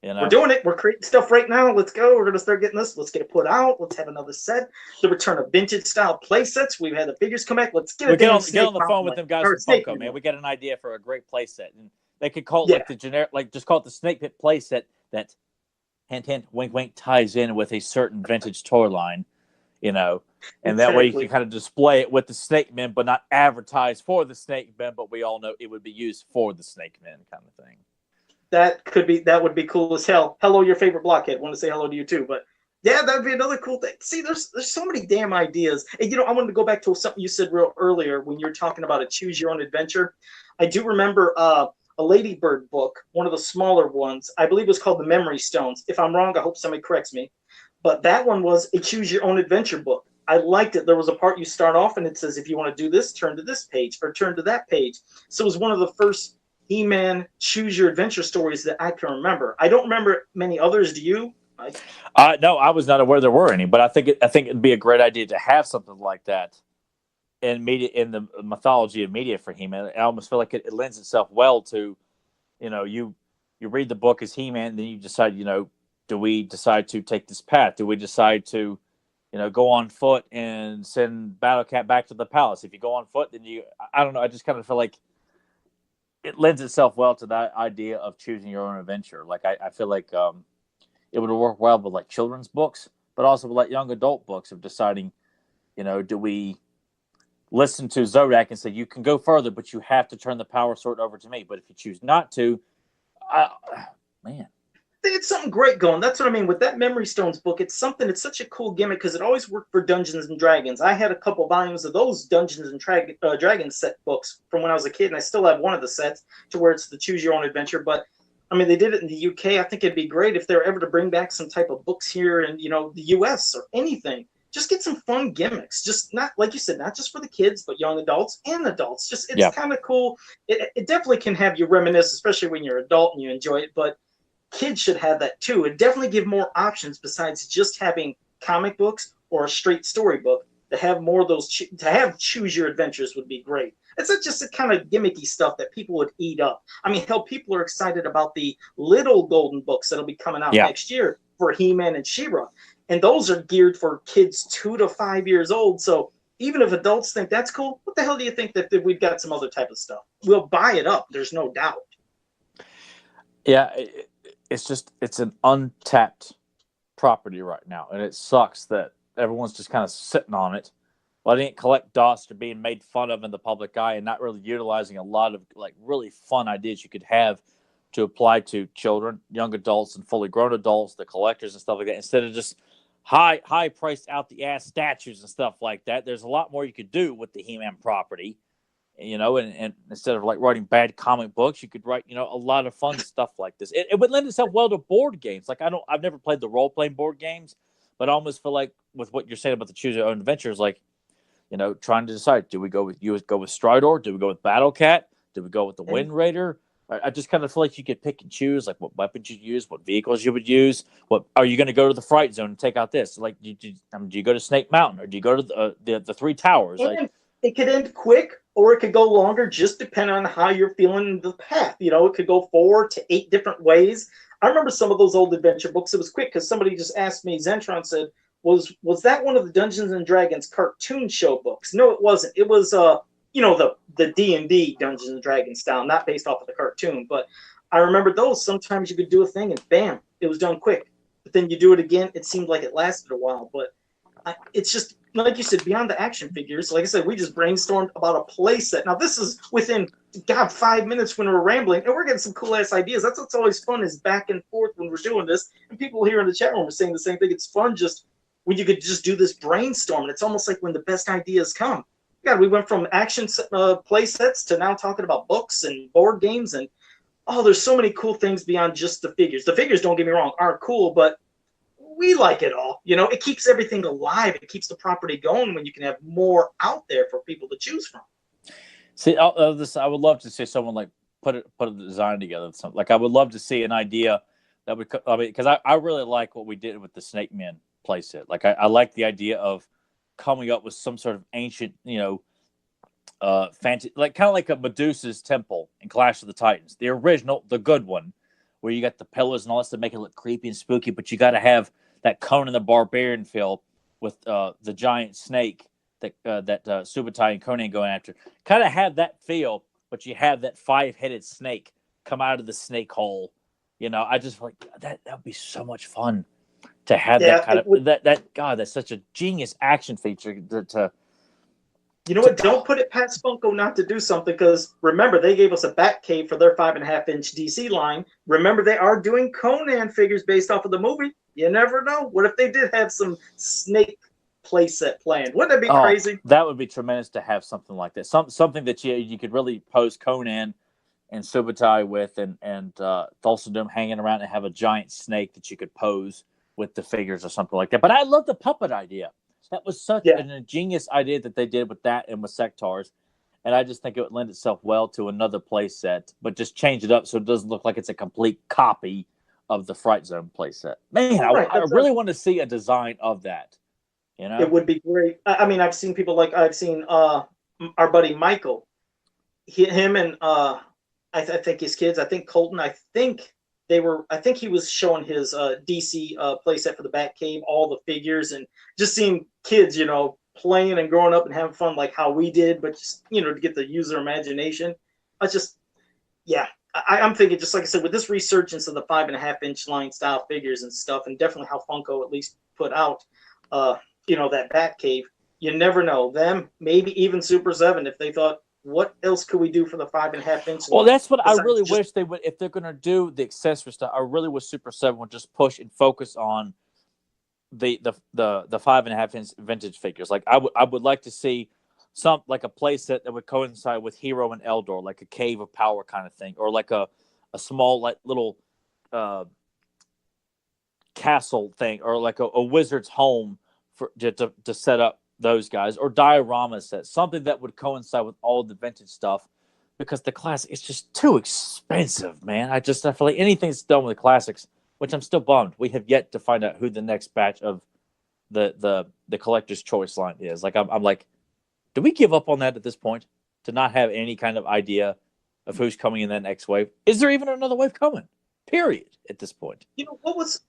We're doing it. We're creating stuff right now. Let's go. We're going to start getting this. Let's get it put out. Let's have another set. The return of vintage style play sets. We've had the figures come back. Let's get it. Get on the phone with them guys from Funko, man. We got an idea for a great play set. And they could call it like the generic, like just call it the Snake Pit play set that, hint, hint, wink, wink, ties in with a certain vintage toy line, and that way you can kind of display it with the Snake Men, but not advertise for the Snake Men, but we all know it would be used for the Snake Men kind of thing. That would be cool as hell. Hello, your favorite blockhead. Want to say hello to you too, but yeah, that'd be another cool thing. See, there's so many damn ideas. And I wanted to go back to something you said real earlier when you were talking about a choose your own adventure. I do remember a Ladybird book, one of the smaller ones. I believe it was called the Memory Stones. If I'm wrong, I hope somebody corrects me. But that one was a choose your own adventure book. I liked it. There was a part you start off and it says, if you want to do this, turn to this page or turn to that page. So it was one of the first He-Man choose your adventure stories that I can remember. I don't remember many others. Do you? No, I was not aware there were any, but I think it'd be a great idea to have something like that in the mythology of media for He-Man. I almost feel like it lends itself well to, you read the book as He-Man, then you decide, do we decide to take this path? Do we decide to, go on foot and send Battle Cat back to the palace? If you go on foot, then I don't know. I just kind of feel like it lends itself well to that idea of choosing your own adventure. Like I feel like it would work well with like children's books, but also with like young adult books of deciding, do we listen to Zodak and say, you can go further, but you have to turn the power sword over to me. But if you choose not to, man. It's something great going. That's what I mean with that Memory Stones book. It's such a cool gimmick because it always worked for Dungeons and Dragons. I had a couple volumes of those Dungeons and Dragons set books from when I was a kid, and I still have one of the sets to where it's the Choose Your Own Adventure. But I mean, they did it in the UK. I think it'd be great if they were ever to bring back some type of books here in the US or anything. Just get some fun gimmicks. Just not, like you said, not just for the kids, but young adults and adults. It's kind of cool. It definitely can have you reminisce, especially when you're an adult and you enjoy it. But kids should have that too, and definitely give more options besides just having comic books or a straight storybook. To have more of those, to have choose your adventures would be great. It's not just the kind of gimmicky stuff that people would eat up. I mean, hell, people are excited about the little golden books that'll be coming out next year for He-Man and She-Ra, and those are geared for kids 2 to 5 years old. So even if adults think that's cool, what the hell do you think that we've got some other type of stuff? We'll buy it up. There's no doubt. Yeah. It's an untapped property right now, and it sucks that everyone's just kind of sitting on it, letting it collect dust or being made fun of in the public eye and not really utilizing a lot of like really fun ideas you could have to apply to children, young adults, and fully grown adults, the collectors and stuff like that, instead of just high priced out the ass statues and stuff like that. There's a lot more you could do with the He-Man property, and instead of like writing bad comic books, you could write, a lot of fun stuff like this. It would lend itself well to board games. Like I've never played the role-playing board games, but I almost feel like with what you're saying about the choose your own adventures, like, trying to decide, do we go with Stridor? Do we go with Battle Cat? Do we go with the Wind Raider? I just kind of feel like you could pick and choose, like what weapons you'd use, what vehicles you would use. What are you going to go to the Fright Zone and take out this? Like, do you go to Snake Mountain, or do you go to the Three Towers? Like, it could end quick, or it could go longer, just depending on how you're feeling the path. It could go 4 to 8 different ways. I remember some of those old adventure books. It was quick because somebody just asked me. Zentron said, "Was that one of the Dungeons and Dragons cartoon show books?" No, it wasn't. It was the D&D Dungeons and Dragons style, not based off of the cartoon. But I remember those. Sometimes you could do a thing and bam, it was done quick. But then you do it again, it seemed like it lasted a while. But it's just, like you said, beyond the action figures. Like I said, we just brainstormed about a play set. Now, this is within, 5 minutes when we're rambling, and we're getting some cool-ass ideas. That's what's always fun, is back and forth when we're doing this. And people here in the chat room are saying the same thing. It's fun just when you could just do this brainstorm. And it's almost like when the best ideas come. God, we went from action play sets to now talking about books and board games. And, there's so many cool things beyond just the figures. The figures, don't get me wrong, aren't cool, but we like it all. It keeps everything alive. It keeps the property going when you can have more out there for people to choose from. See, I would love to see someone like put a design together. Like I would love to see an idea that would. Because I really like what we did with the Snake Men playset. Like I like the idea of coming up with some sort of ancient, fancy, like kind of like a Medusa's temple in Clash of the Titans, the original, the good one, where you got the pillars and all this to make it look creepy and spooky, but you got to have that Conan the Barbarian feel with the giant snake that Subutai and Conan going after. Kind of have that feel, but you have that 5-headed snake come out of the snake hole. I just feel like that would be so much fun to have that kind of that. God, that's such a genius action feature to. You know what? Don't put it past Funko not to do something, because remember, they gave us a Batcave for their 5.5-inch DC line. Remember, they are doing Conan figures based off of the movie. You never know. What if they did have some snake playset planned? Wouldn't that be crazy? That would be tremendous to have something like that. Something that you could really pose Conan and Subutai with, and Thulsa Doom hanging around and have a giant snake that you could pose with the figures or something like that. But I love the puppet idea. That was such an ingenious idea that they did with that and with Sectars. And I just think it would lend itself well to another play set, but just change it up so it doesn't look like it's a complete copy of the Fright Zone play set. Man, I really want to see a design of that. It would be great. I mean, I've seen people I've seen our buddy Michael, him and I think his kids, I think Colton, I think he was showing his DC playset for the Batcave, all the figures, and just seeing kids, playing and growing up and having fun like how we did, but just, to get the user imagination. I'm thinking, just like I said, with this resurgence of the 5.5-inch line style figures and stuff, and definitely how Funko at least put out, that Batcave, you never know. Them, maybe even Super 7, if they thought, what else could we do for the 5.5-inch? Well, that's what I really wish they would. If they're going to do the accessory stuff, I really wish Super 7 would just push and focus on the 5.5-inch vintage figures. Like I would like to see some, like a play set that would coincide with Hero and Eldor, like a Cave of Power kind of thing, or like a small, like little castle thing, or like a wizard's home for to set up those guys, or diorama sets, something that would coincide with all the vintage stuff, because the classic is just too expensive, man. I feel like anything that's done with the classics, which I'm still bummed we have yet to find out who the next batch of the collector's choice line is. Like I'm like, do we give up on that at this point, to not have any kind of idea of who's coming in that next wave? Is there even another wave coming? Period. At this point, what was?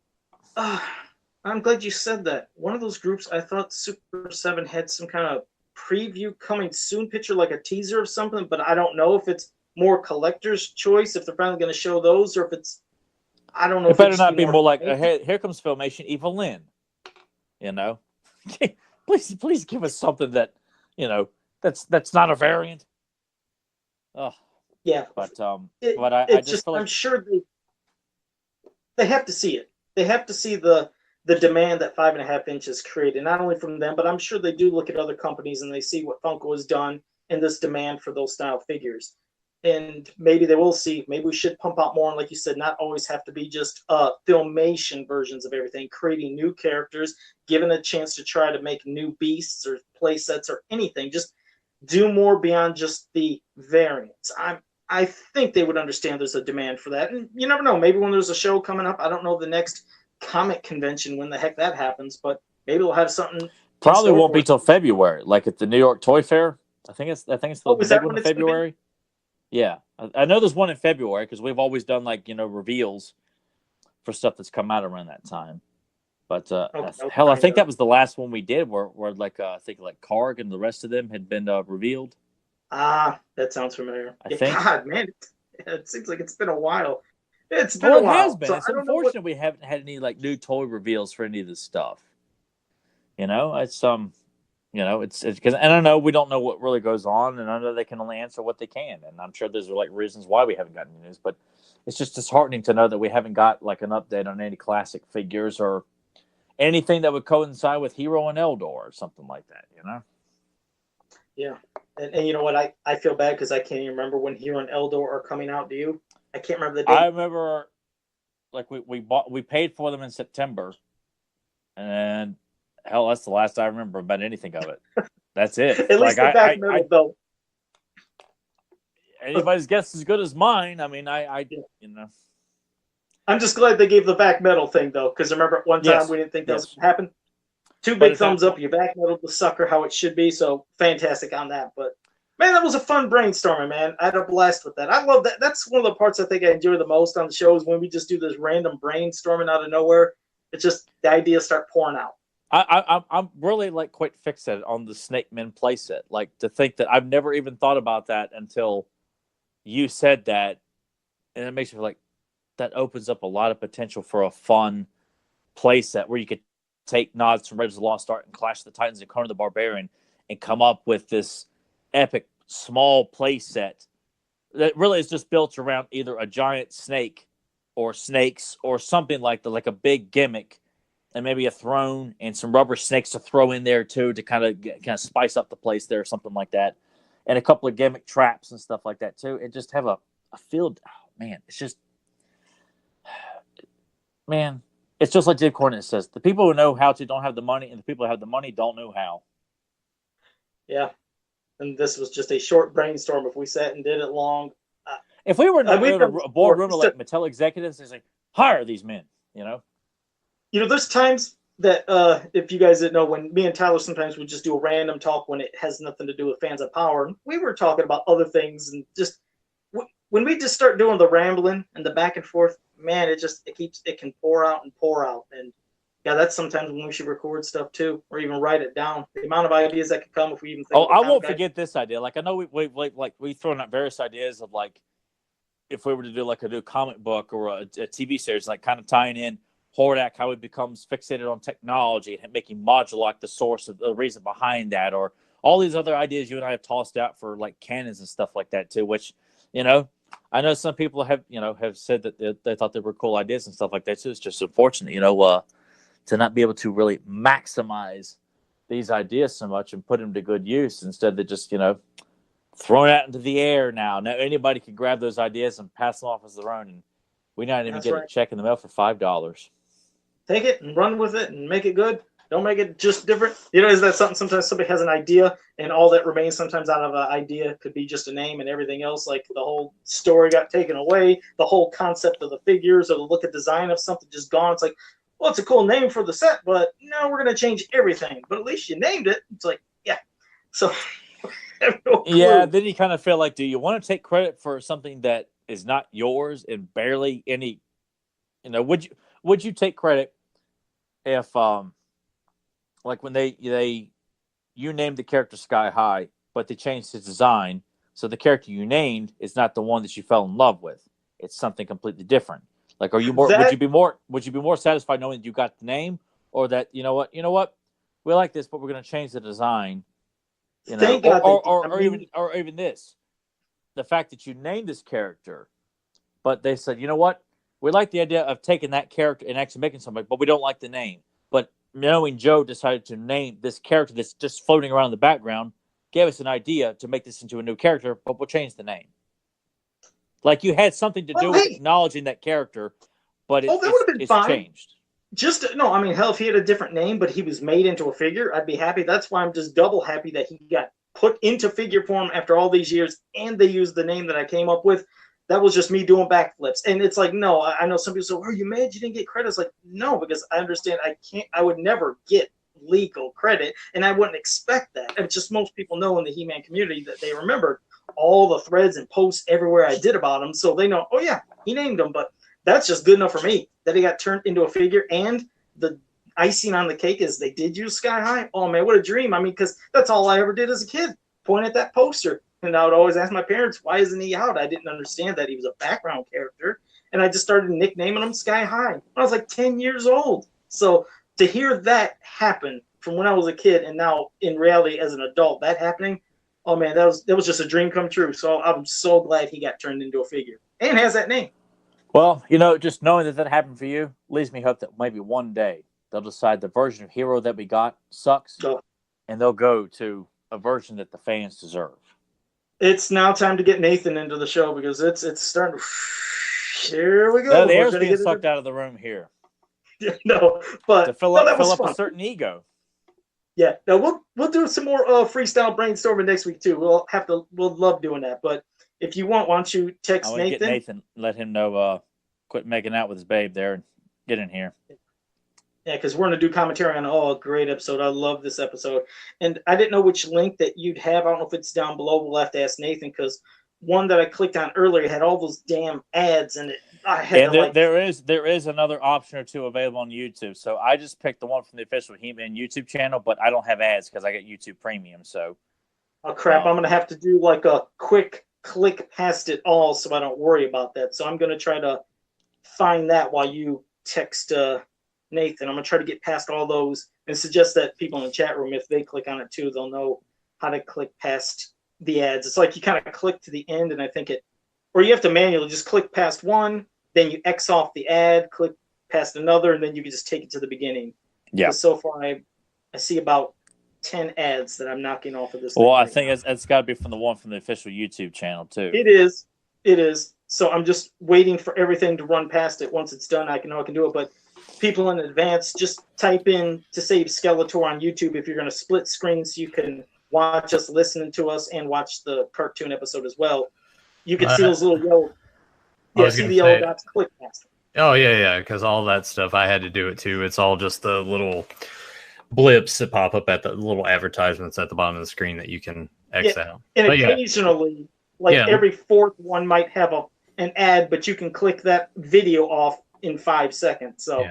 I'm glad you said that. One of those groups, I thought Super 7 had some kind of preview coming soon picture, like a teaser of something, but I don't know if it's more collector's choice, if they're finally going to show those, or if it's, I don't know. It better not be more like, here comes Filmation Evelyn. Please give us something that, that's not a variant. Oh, Yeah. But I It's just just, feel I'm like sure they have to see it. They have to see the demand that 5.5 inches created, not only from them, but I'm sure they do look at other companies and they see what Funko has done and this demand for those style figures. And maybe they will see, maybe we should pump out more. And like you said, not always have to be just filmation versions of everything, creating new characters, given a chance to try to make new beasts or play sets or anything. Just do more beyond just the variants. I think they would understand there's a demand for that. And you never know. Maybe when there's a show coming up, I don't know the next comic convention when the heck that happens, but maybe we'll have something in probably store won't for be us. till February, like at the New York Toy Fair. I think it's the Oh, is big that one when in it's going to be? February. Yeah, I know there's one in February because we've always done like reveals for stuff that's come out around that time. But Okay, hell, I think that was the last one we did where like I think like Karg and the rest of them had been revealed. That sounds familiar. I think. God, man, it seems like it's been a while. It's been Well, a it while. has been. So It's I don't know what. unfortunate we haven't had any like new toy reveals for any of this stuff. It's it's because, and I know we don't know what really goes on, and I know they can only answer what they can, and I'm sure there's like reasons why we haven't gotten news, but it's just disheartening to know that we haven't got like an update on any classic figures or anything that would coincide with Hero and Eldor or something like that. Yeah, and you know what? I feel bad because I can't even remember when Hero and Eldor are coming out. Do you? I can't remember the date. I remember, like we paid for them in September, and hell, that's the last I remember about anything of it. That's it. At least the back metal, though. Anybody's guess is as good as mine. I mean, I'm just glad they gave the back metal thing though, because remember at one time we didn't think that was going to happen. Two big thumbs up, your back metal, the sucker, how it should be. So fantastic on that. But man, that was a fun brainstorming, man. I had a blast with that. I love that. That's one of the parts I think I enjoy the most on the show is when we just do this random brainstorming out of nowhere. It's just the ideas start pouring out. I'm really like quite fixated on the Snake Men playset. Like to think that I've never even thought about that until you said that, and it makes me feel like that opens up a lot of potential for a fun playset where you could take nods from Raiders of the Lost Ark and Clash of the Titans and Conan the Barbarian and come up with this epic small playset that really is just built around either a giant snake or snakes or something like a big gimmick. And maybe a throne and some rubber snakes to throw in there too to kind of spice up the place there or something like that, and a couple of gimmick traps and stuff like that too. And just have a field. Oh, man, it's just it's just like Dave Cornette says: the people who know how to don't have the money, and the people who have the money don't know how. Yeah, and this was just a short brainstorm. If we sat and did it long, if we were in a boardroom of like Mattel executives, it's like hire these men, there's times that if you guys didn't know, when me and Tyler sometimes would just do a random talk when it has nothing to do with Fans of Power, we were talking about other things, and just when we just start doing the rambling and the back and forth, man, it can pour out and pour out, and yeah, that's sometimes when we should record stuff too, or even write it down. The amount of ideas that could come if we even think. Oh, I won't forget this idea. Like I know we've thrown out various ideas of like if we were to do like a new comic book or a TV series, like kind of tying in Hordak, how he becomes fixated on technology and making Modulok the source of the reason behind that, or all these other ideas you and I have tossed out for like cannons and stuff like that too, which, I know some people have said that they thought they were cool ideas and stuff like that. So it's just unfortunate, to not be able to really maximize these ideas so much and put them to good use instead of just, thrown out into the air now. Now anybody can grab those ideas and pass them off as their own, and we not even get a check in the mail for $5. Take it and run with it and make it good. Don't make it just different. Is that something? Sometimes somebody has an idea, and all that remains sometimes out of an idea could be just a name, and everything else, like the whole story got taken away, the whole concept of the figures or the look at design of something just gone. It's like, well, it's a cool name for the set, but no, we're going to change everything. But at least you named it. It's like, yeah. So, yeah, then you kind of feel like, do you want to take credit for something that is not yours and barely any, would you take credit if, like when you named the character Sky High, but they changed his design, so the character you named is not the one that you fell in love with. It's something completely different. Like, are you more? Would you be more satisfied knowing that you got the name, or that you know what, we like this, but we're going to change the design, or even this. the fact that you named this character, but they said, you know what? We like the idea of taking that character and actually making something, but we don't like the name. But knowing Joe decided to name this character that's just floating around in the background, gave us an idea to make this into a new character, but we'll change the name. Like you had something to do with acknowledging that character, but that would have been fine. Changed. No, I mean, hell, if he had a different name, but he was made into a figure, I'd be happy. That's why I'm just double happy that he got put into figure form after all these years, and they used the name that I came up with. That was just me doing backflips. And it's like, no, I know some people say, are you mad you didn't get credit? It's like, no, because I understand I would never get legal credit, and I wouldn't expect that. It's just most people know in the He-Man community that they remembered all the threads and posts everywhere I did about him, so they know, oh yeah, he named him. But that's just good enough for me that he got turned into a figure. And the icing on the cake is they did use Sky High. Oh man, what a dream. I mean, because that's all I ever did as a kid, point at that poster. And I would always ask my parents, why isn't he out? I didn't understand that he was a background character. And I just started nicknaming him Sky High when I was like 10 years old. So to hear that happen from when I was a kid and now in reality as an adult, that happening, oh man, that was just a dream come true. So I'm so glad he got turned into a figure and has that name. Well, just knowing that happened for you leaves me hope that maybe one day they'll decide the version of Hero that we got sucks, and they'll go to a version that the fans deserve. It's now time to get Nathan into the show because it's starting to... Here we go. No, the air's being sucked out of the room here. No, but... To fill up a certain ego. Yeah, no, we'll do some more freestyle brainstorming next week too. We'll love doing that. But if you want, why don't you text Nathan? Get Nathan, let him know. Quit making out with his babe there and get in here. Yeah, because we're going to do commentary on a great episode. I love this episode. And I didn't know which link that you'd have. I don't know if it's down below. We'll have to ask Nathan because one that I clicked on earlier had all those damn ads in it. There is another option or two available on YouTube. So I just picked the one from the official He-Man YouTube channel, but I don't have ads because I got YouTube Premium. So, oh crap! I'm going to have to do like a quick click past it all so I don't worry about that. So I'm going to try to find that while you text Nathan. I'm going to try to get past all those and suggest that people in the chat room, if they click on it too, they'll know how to click past the ads. It's like you kind of click to the end, and I think or you have to manually just click past one, then you X off the ad, click past another, and then you can just take it to the beginning. Yeah. So far, I see about 10 ads that I'm knocking off of this. Well, I think it's got to be from the one from the official YouTube channel too. It is. So I'm just waiting for everything to run past it. Once it's done, I can do it. But people in advance, just type in to Save Skeletor on YouTube if you're going to split screens. You can watch us listening to us and watch the cartoon episode as well. You can see those little yellow. Yeah, see the yellow dots. Click past them. Oh yeah, because all that stuff I had to do it too. It's all just the little blips that pop up at the little advertisements at the bottom of the screen that you can X out. And occasionally, every fourth one might have an ad, but you can click that video off in 5 seconds. So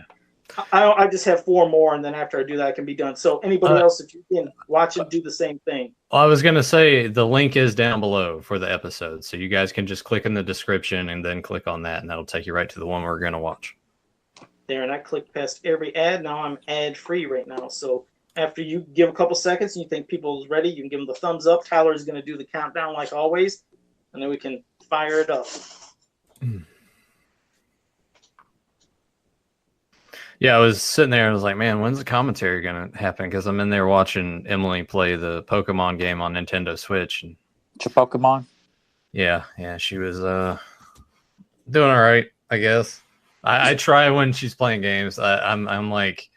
I just have 4 more, and then after I do that, I can be done. So anybody else, if you can watch it, do the same thing. I was going to say the link is down below for the episode, so you guys can just click in the description and then click on that, and that'll take you right to the one we're going to watch. There, and I clicked past every ad. Now I'm ad-free right now. So after you give a couple seconds and you think people is ready, you can give them the thumbs up. Tyler's going to do the countdown like always, and then we can fire it up. Yeah, I was sitting there and I was like, man, when's the commentary going to happen? Because I'm in there watching Emily play the Pokemon game on Nintendo Switch. And it's your Pokemon? Yeah, she was doing all right, I guess. I try when she's playing games. I'm like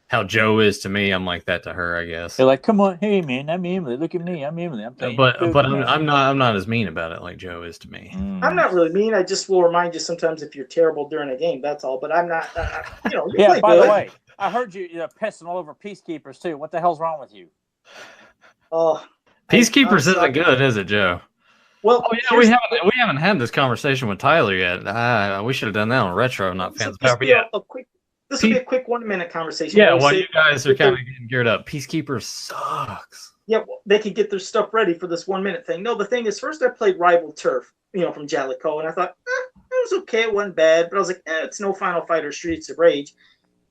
how Joe is to me. I'm like that to her, I guess. They're like, come on, hey man, I'm Emily. Look at me, I'm Emily. But I'm not as mean about it like Joe is to me. I'm not really mean. I just will remind you sometimes if you're terrible during a game. That's all. But I'm not. You yeah. By the way, I heard you pissing all over Peacekeepers too. What the hell's wrong with you? Peacekeepers isn't good, is it, Joe? Well, we haven't had this conversation with Tyler yet. We should have done that on Retro, not Fans of Power. This will be a quick 1-minute conversation. Yeah, while you guys are kind of getting geared up, Peacekeepers sucks. Yeah, well, they could get their stuff ready for this 1-minute thing. No, the thing is, first I played Rival Turf, from Jalico, and I thought, it was okay, it wasn't bad, but I was like, it's no Final Fight or Streets of Rage.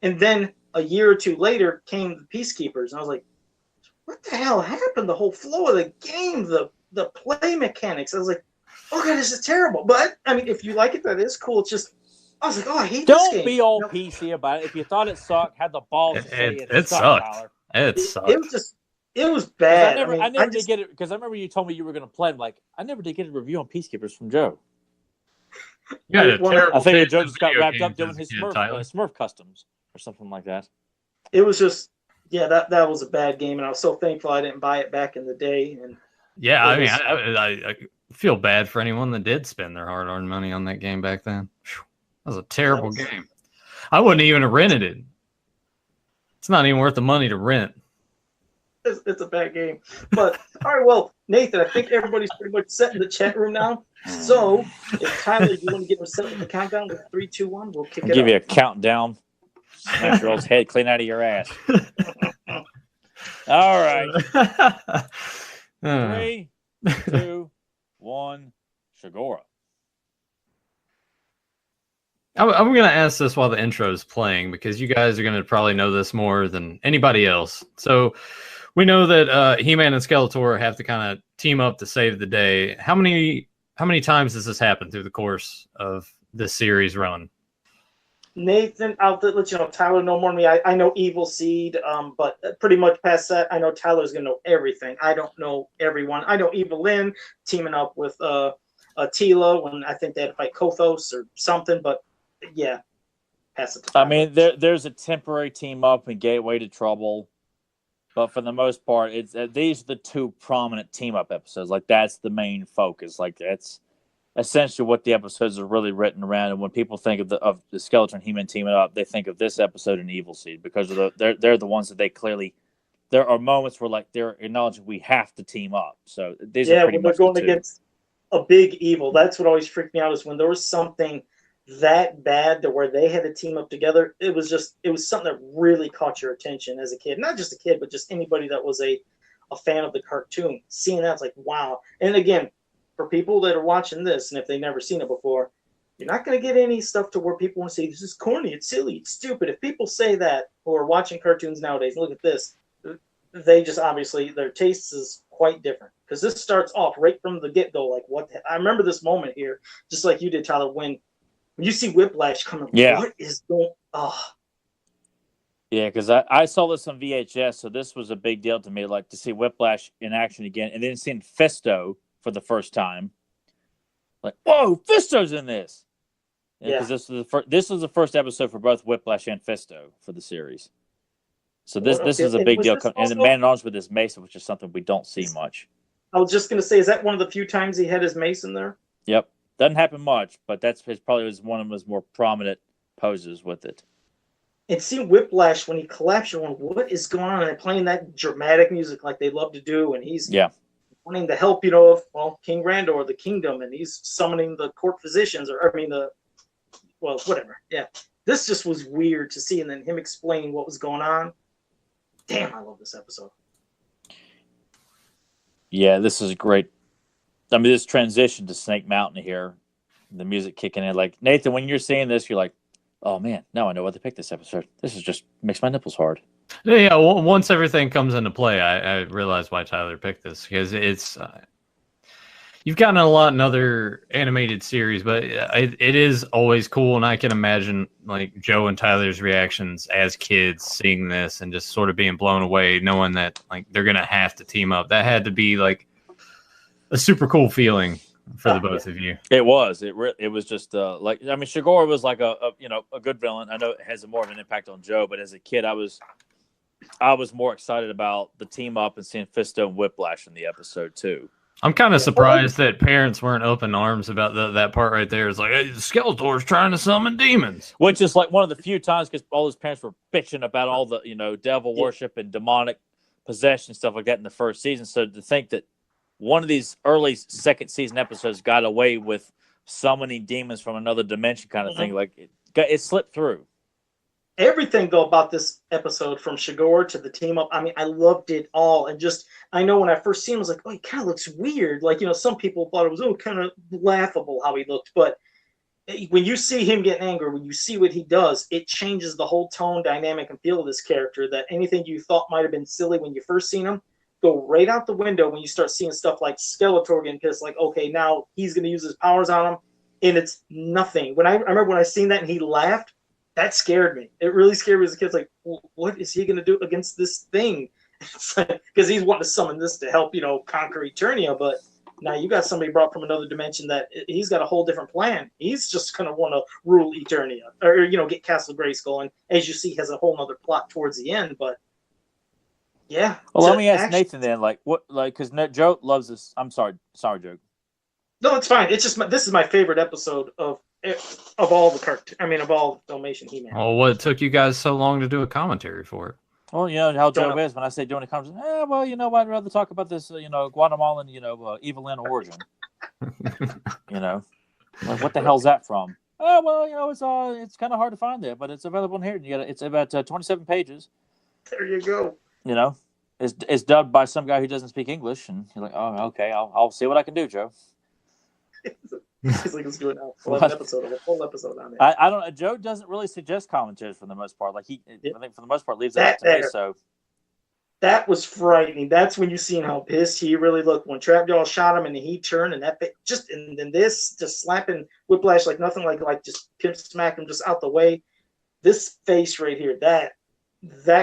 And then a year or two later came the Peacekeepers, and I was like, what the hell happened? The whole flow of the game, the the play mechanics. I was like, oh god, this is terrible. But I mean, if you like it, that is cool. It's just, I was like, oh, I hate this game. Don't be all PC about it. If you thought it sucked, had the balls to say it sucked, Tyler. It sucked. It was just, it was bad. I never did get it because I remember you told me you were going to play. I'm like, I never did get a review on Peacekeepers from Joe. I think Joe just got wrapped up doing his Smurf customs or something like that. It was just, yeah, that was a bad game, and I was so thankful I didn't buy it back in the day. And yeah, I mean, I feel bad for anyone that did spend their hard-earned money on that game back then. That was a terrible game. I wouldn't even have rented it. It's not even worth the money to rent. It's a bad game. But, all right, well, Nathan, I think everybody's pretty much set in the chat room now. So, if Tyler, you want to get him set with the countdown with 3, 2, 1, we'll kick it off. Give you a countdown. Smash your old head clean out of your ass. All right. 3, 2, 1, Shigora. I'm going to ask this while the intro is playing because you guys are going to probably know this more than anybody else. So we know that He-Man and Skeletor have to kind of team up to save the day. How many times has this happened through the course of this series run? Nathan, I'll let you know. Tyler know more than me. I know Evil Seed, but pretty much past that, I know Tyler's going to know everything. I don't know everyone. I know Evil Lynn teaming up with Tila when I think they had to fight Kothos or something, but yeah, pass it to Tyler. I mean, there's a temporary team up in Gateway to Trouble, but for the most part, it's these are the two prominent team up episodes. Like that's the main focus. Like that's essentially what the episodes are really written around. And when people think of the Skeletor and He-Man teaming up, they think of this episode and Evil Seed because of they're the ones that they clearly. There are moments where like they're acknowledging we have to team up. So these are pretty when much they're going against a big evil. That's what always freaked me out is when there was something that bad to where they had to team up together. It was something that really caught your attention as a kid. Not just a kid, but just anybody that was a fan of the cartoon. Seeing that's like, wow. And again, for people that are watching this, and if they've never seen it before, you're not going to get any stuff to where people want to say, this is corny, it's silly, it's stupid. If people say that who are watching cartoons nowadays, look at this, they just obviously, their taste is quite different. Because this starts off right from the get-go, like, what the, I remember this moment here, just like you did, Tyler, when you see Whiplash coming, what is going on? Yeah, because I saw this on VHS, so this was a big deal to me, like to see Whiplash in action again, and then seeing Fisto for the first time. Like, whoa, Fisto's in this! Because this was the first episode for both Whiplash and Fisto for the series. So this is a big deal. And the Man at Arms with his mace, which is something we don't see much. I was just going to say, is that one of the few times he had his mace in there? Yep. Doesn't happen much, but that's probably was one of his more prominent poses with it. And seeing Whiplash when he collapsed, you're going, what is going on? And they're playing that dramatic music like they love to do, and he's wanting to help, King Randor or the kingdom, and he's summoning the court physicians, whatever. Yeah. This just was weird to see, and then him explaining what was going on. Damn, I love this episode. Yeah, this is great. I mean, this transition to Snake Mountain here, the music kicking in. Like, Nathan, when you're seeing this, you're like, oh, man, now I know why they picked this episode. This is just makes my nipples hard. Yeah, once everything comes into play, I realize why Tyler picked this. Because it's... you've gotten a lot in other animated series, but it is always cool, and I can imagine like Joe and Tyler's reactions as kids seeing this and just sort of being blown away, knowing that like they're gonna have to team up. That had to be like a super cool feeling for the both of you. It was. It was just Shigora was like a good villain. I know it has more of an impact on Joe, but as a kid, I was more excited about the team up and seeing Fisto and Whiplash in the episode too. I'm kind of surprised that parents weren't open arms about that part right there. It's like, hey, Skeletor's trying to summon demons. Which is like one of the few times because all his parents were bitching about all the, devil worship and demonic possession, stuff like that in the first season. So to think that one of these early second season episodes got away with summoning demons from another dimension kind of thing, like it slipped through. Everything, though, about this episode, from Shigor to the team up, I mean, I loved it all. And just, I know when I first seen him, I was like, oh, he kind of looks weird. Like, some people thought it was, kind of laughable how he looked. But when you see him get angry, when you see what he does, it changes the whole tone, dynamic, and feel of this character, that anything you thought might have been silly when you first seen him go right out the window when you start seeing stuff like Skeletor getting pissed. Like, okay, now he's going to use his powers on him, and it's nothing. I remember when I seen that and he laughed, that scared me. It really scared me as a kid. It's like, well, what is he going to do against this thing? Because he's wanting to summon this to help, conquer Eternia, but now you got somebody brought from another dimension that he's got a whole different plan. He's just going to want to rule Eternia, or get Castle Grayskull, and as you see, has a whole other plot towards the end. But yeah. Well, let me ask Nathan then, because Joe loves this. I'm sorry, Joe. No, it's fine. It's just this is my favorite episode of all the cartoon. I mean, of all Dalmatian He-Man. Well, what took you guys so long to do a commentary for it? Well, how Joe is when I say doing a conversation. Well, I'd rather talk about this, Guatemalan, Evelyn origin. Like what the hell's that from? Oh, well, it's kind of hard to find there, but it's available in here. It's about 27 pages. There you go. It's dubbed by some guy who doesn't speak English, and you're like, oh, okay, I'll see what I can do, Joe. He's like, let's do it now. A full episode on it. I don't know. Joe doesn't really suggest commentaries for the most part. Like I think for the most part, leaves that to me. So that was frightening. That's when you seen how pissed he really looked when Trapjaw shot him and he turned and and then this just slapping Whiplash like nothing, like just pimp smack him just out the way. This face right here, that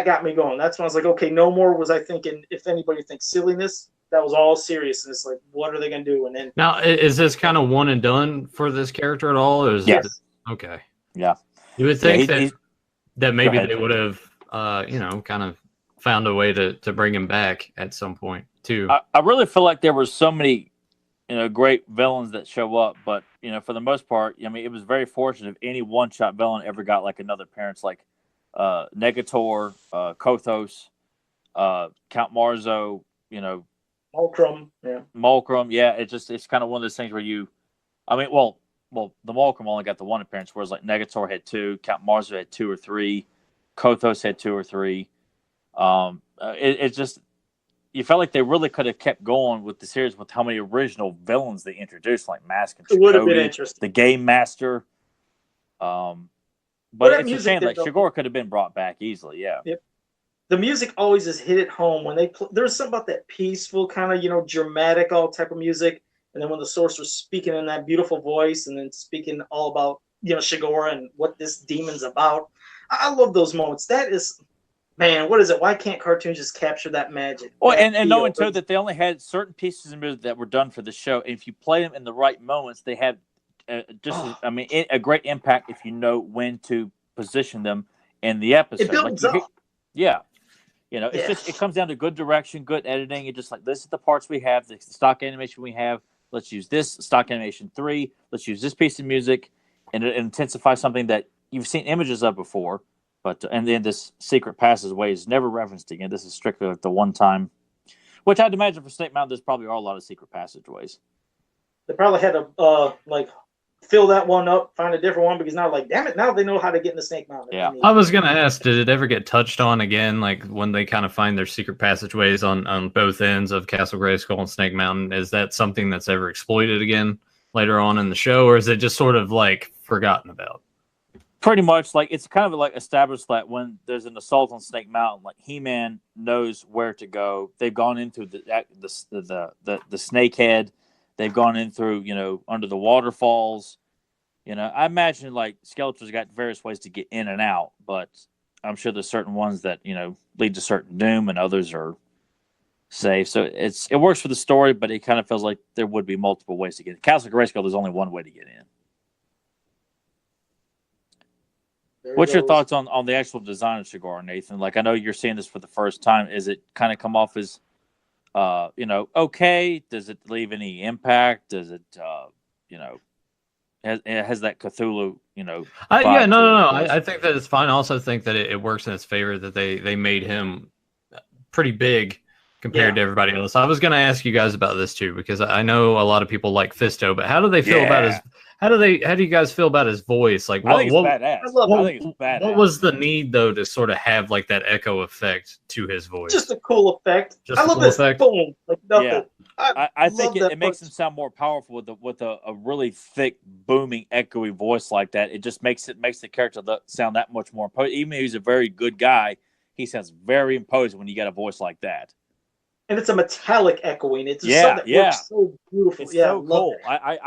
got me going. That's when I was like, okay, no more was I thinking. If anybody thinks silliness, that was all serious, and it's like, what are they going to do? And then now, is this kind of one and done for this character at all? Or is yes. Okay. Yeah. You would think that maybe they would have, kind of found a way to bring him back at some point too. I really feel like there were so many, great villains that show up, but for the most part, I mean, it was very fortunate if any one-shot villain ever got like another appearance, like Negator, Kothos, Count Marzo, Mulcrum, yeah. Mulcrum, yeah. It's kind of one of those things where the Mulcrum only got the one appearance, whereas like Negator had two, Count Marzo had two or three, Kothos had two or three. It's just you felt like they really could have kept going with the series with how many original villains they introduced, like Mask and It would have been interesting. The Game Master. But it's a shame. Like Shigor could have been brought back easily. Yeah. Yep. The music always is hit at home when they there's something about that peaceful kind of dramatic all type of music, and then when the sorcerer's speaking in that beautiful voice, and then speaking all about Shigor and what this demon's about. I love those moments. That is, man, what is it? Why can't cartoons just capture that magic? Well, and knowing too that they only had certain pieces of music that were done for the show, and if you play them in the right moments, they have a great impact if you know when to position them in the episode. It builds up. Yeah. It's just it comes down to good direction, good editing. It's just like this is the parts we have, the stock animation we have. Let's use this stock animation 3. Let's use this piece of music, and it intensifies something that you've seen images of before. But and then this secret passageway is never referenced again. This is strictly like the one time, which I'd imagine for Snake Mountain, there's probably are a lot of secret passageways. They probably had to fill that one up, find a different one, because now, damn it, now they know how to get in the Snake Mountain. Yeah. I was going to ask, did it ever get touched on again, like when they kind of find their secret passageways on both ends of Castle Grayskull and Snake Mountain? Is that something that's ever exploited again later on in the show, or is it just sort of forgotten about? Pretty much, it's kind of established that when there's an assault on Snake Mountain, He-Man knows where to go. They've gone into the snake head. They've gone in through, under the waterfalls. I imagine Skeletor's got various ways to get in and out, but I'm sure there's certain ones that, lead to certain doom and others are safe. So it works for the story, but it kind of feels like there would be multiple ways to get in. Castle Grayskull, there's only one way to get in. What's your thoughts on the actual design of Shigor, Nathan? I know you're seeing this for the first time. Is it kind of come off as okay? Does it leave any impact? Does it, has that Cthulhu, no. I think that it's fine. I also think that it works in its favor that they made him pretty big compared to everybody else. I was going to ask you guys about this too, because I know a lot of people like Fisto, but how do they feel about his? How do you guys feel about his voice? I think it's badass. I think it's badass. What was the need though to sort of have that echo effect to his voice? Just a cool effect. I love this boom, nothing. Yeah. I think it makes him sound more powerful with a really thick, booming, echoey voice like that. It just makes the character sound that much more imposing. Even if he's a very good guy, he sounds very imposing when you got a voice like that. and it's a metallic echoing. It's just Yeah, something that yeah. works so beautiful. It's Yeah, I so love cool. that.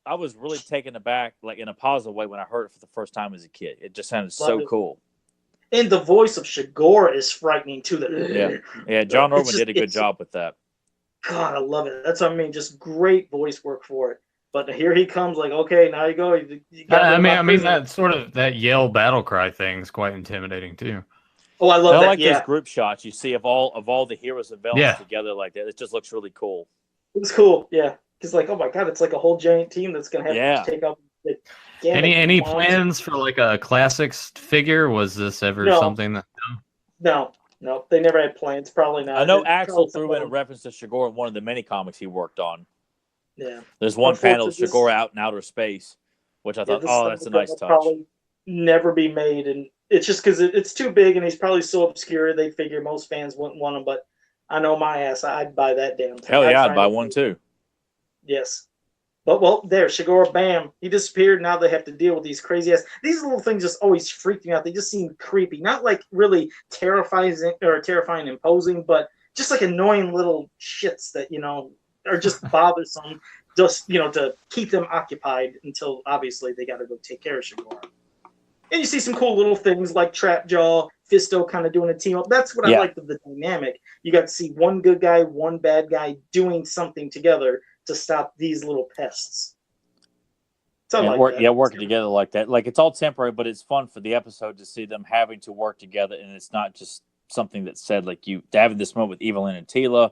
I was really taken aback, like in a positive way, when I heard it for the first time as a kid. It just sounded Love so it. cool. And the voice of Shigora is frightening too. Yeah. John It's Orman did a good job with that. God, I love it. That's what I mean. Just great voice work for it. But here he comes, like, okay, now you go. You got I rid of my mean prisoner. that sort of that yell battle cry thing is quite intimidating too. Oh, I love And I that. like Yeah, those group shots you see of all the heroes and villains Yeah. together like that. It just looks really cool. it was cool. Yeah, because like, oh my God, it's like a whole giant team that's gonna have Yeah. to take out the Gamma Any monster. plans for like a classics figure? Was this ever No. something that? No, they never had plans. Probably not. I know It's Axel probably threw in a something- reference to Shigora in one of the mini comics he worked on. Yeah, There's one panel of Unfortunately, Shigora out in outer space, which I thought, this oh, stuff that's a will nice touch. Probably never be made, and it's just because it's too big, and he's probably so obscure. They figure most fans wouldn't want him, but I know my ass, I'd buy that damn thing. Hell yeah, I'd find buy it- one too. Yes. But well, there, Shigora, bam, he disappeared. Now they have to deal with these crazy ass. These little things just always freak me out. They just seem creepy, not like really terrifying or terrifying, imposing, but just like annoying little shits that are just bothersome, just to keep them occupied until obviously they got to go take care of Shigora. And you see some cool little things like Trapjaw, Fisto kind of doing a team up. That's what I liked of the dynamic. You got to see one good guy, one bad guy doing something together to stop these little pests. So working together like that. Like it's all temporary, but it's fun for the episode to see them having to work together, and it's not just something that's said like having this moment with Evelyn and Tila,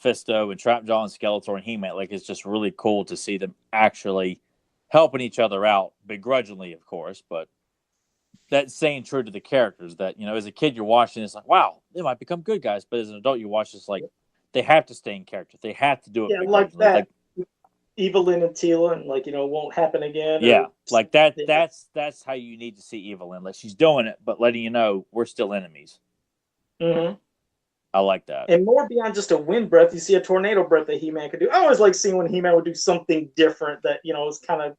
Fisto and Trapjaw and Skeletor and He-Man. Like it's just really cool to see them actually helping each other out, begrudgingly, of course, but that's staying true to the characters that, as a kid you're watching, it's like, wow, they might become good guys, but as an adult you watch it's like they have to stay in character. They have to do it. Yeah, like that. Like, Evelyn and Tila, and won't happen again. Yeah, like that. Yeah. That's how you need to see Evelyn. Like she's doing it, but letting you know we're still enemies. Mm-hmm. I like that. And more beyond just a wind breath, you see a tornado breath that He-Man could do. I always like seeing when He-Man would do something different that is kind of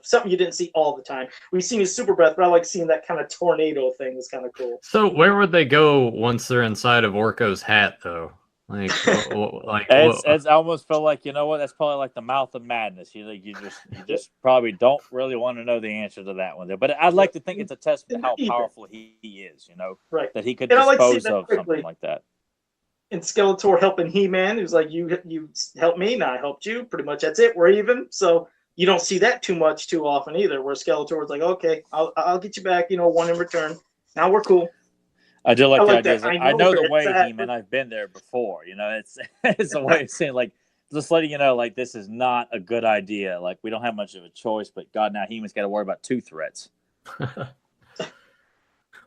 something you didn't see all the time. We've seen his super breath, but I like seeing that kind of tornado thing. Is kind of cool. So where would they go once they're inside of Orko's hat, though? Like, I almost feel like that's probably like the mouth of madness. You just probably don't really want to know the answer to that one there. But I'd like to think it's a testament to how powerful he is. Right? That he could and dispose of something like that. And Skeletor helping He-Man, who's like, you helped me, now I helped you. Pretty much that's it. We're even. So you don't see that too often either. Where Skeletor was like, okay, I'll get you back. One in return. Now we're cool. I do like the idea. Like, I know the way, He-Man. I've been there before. It's a way of saying, like, just letting you know, like, this is not a good idea. Like, we don't have much of a choice, but God, now He-Man's got to worry about 2 threats.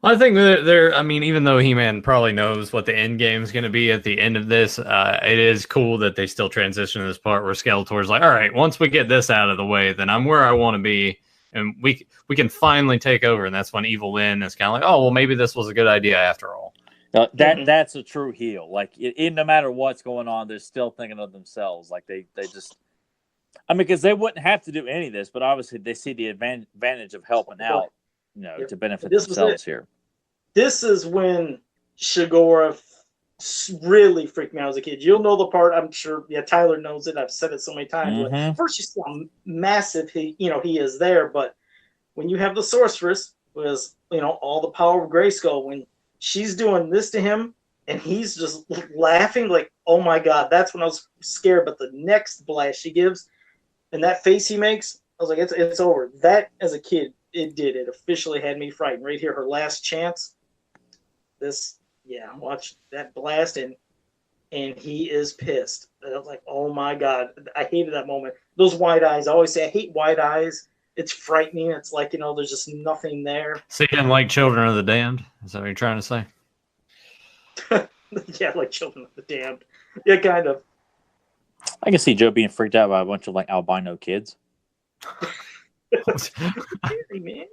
I think I mean, even though He-Man probably knows what the end game is going to be at the end of this, it is cool that they still transition to this part where Skeletor's like, all right, once we get this out of the way, then I'm where I want to be. And we can finally take over, and that's when Evil Lynn is kind of like, oh, well, maybe this was a good idea after all. That's a true heel. Like, no matter what's going on, they're still thinking of themselves. Like, they just... I mean, because they wouldn't have to do any of this, but obviously they see the advantage of helping out, to benefit themselves here. This is when Shigora really freaked me out as a kid. You'll know the part, I'm sure. Yeah, Tyler knows it. I've said it so many times. Mm-hmm. First, you see how massive he is there, but when you have the sorceress, with all the power of Grayskull, when she's doing this to him and he's just laughing, like, oh my God, that's when I was scared. But the next blast she gives and that face he makes, I was like, it's over. That as a kid, it officially had me frightened. Right here, her last chance. Watch that blast, and he is pissed. And I was like, oh my God, I hated that moment. Those wide eyes. I always say I hate wide eyes. It's frightening. It's like, there's just nothing there. So you didn't like Children of the Damned? Is that what you're trying to say? Yeah, like Children of the Damned. Yeah, kind of. I can see Joe being freaked out by a bunch of like albino kids. Scary, man.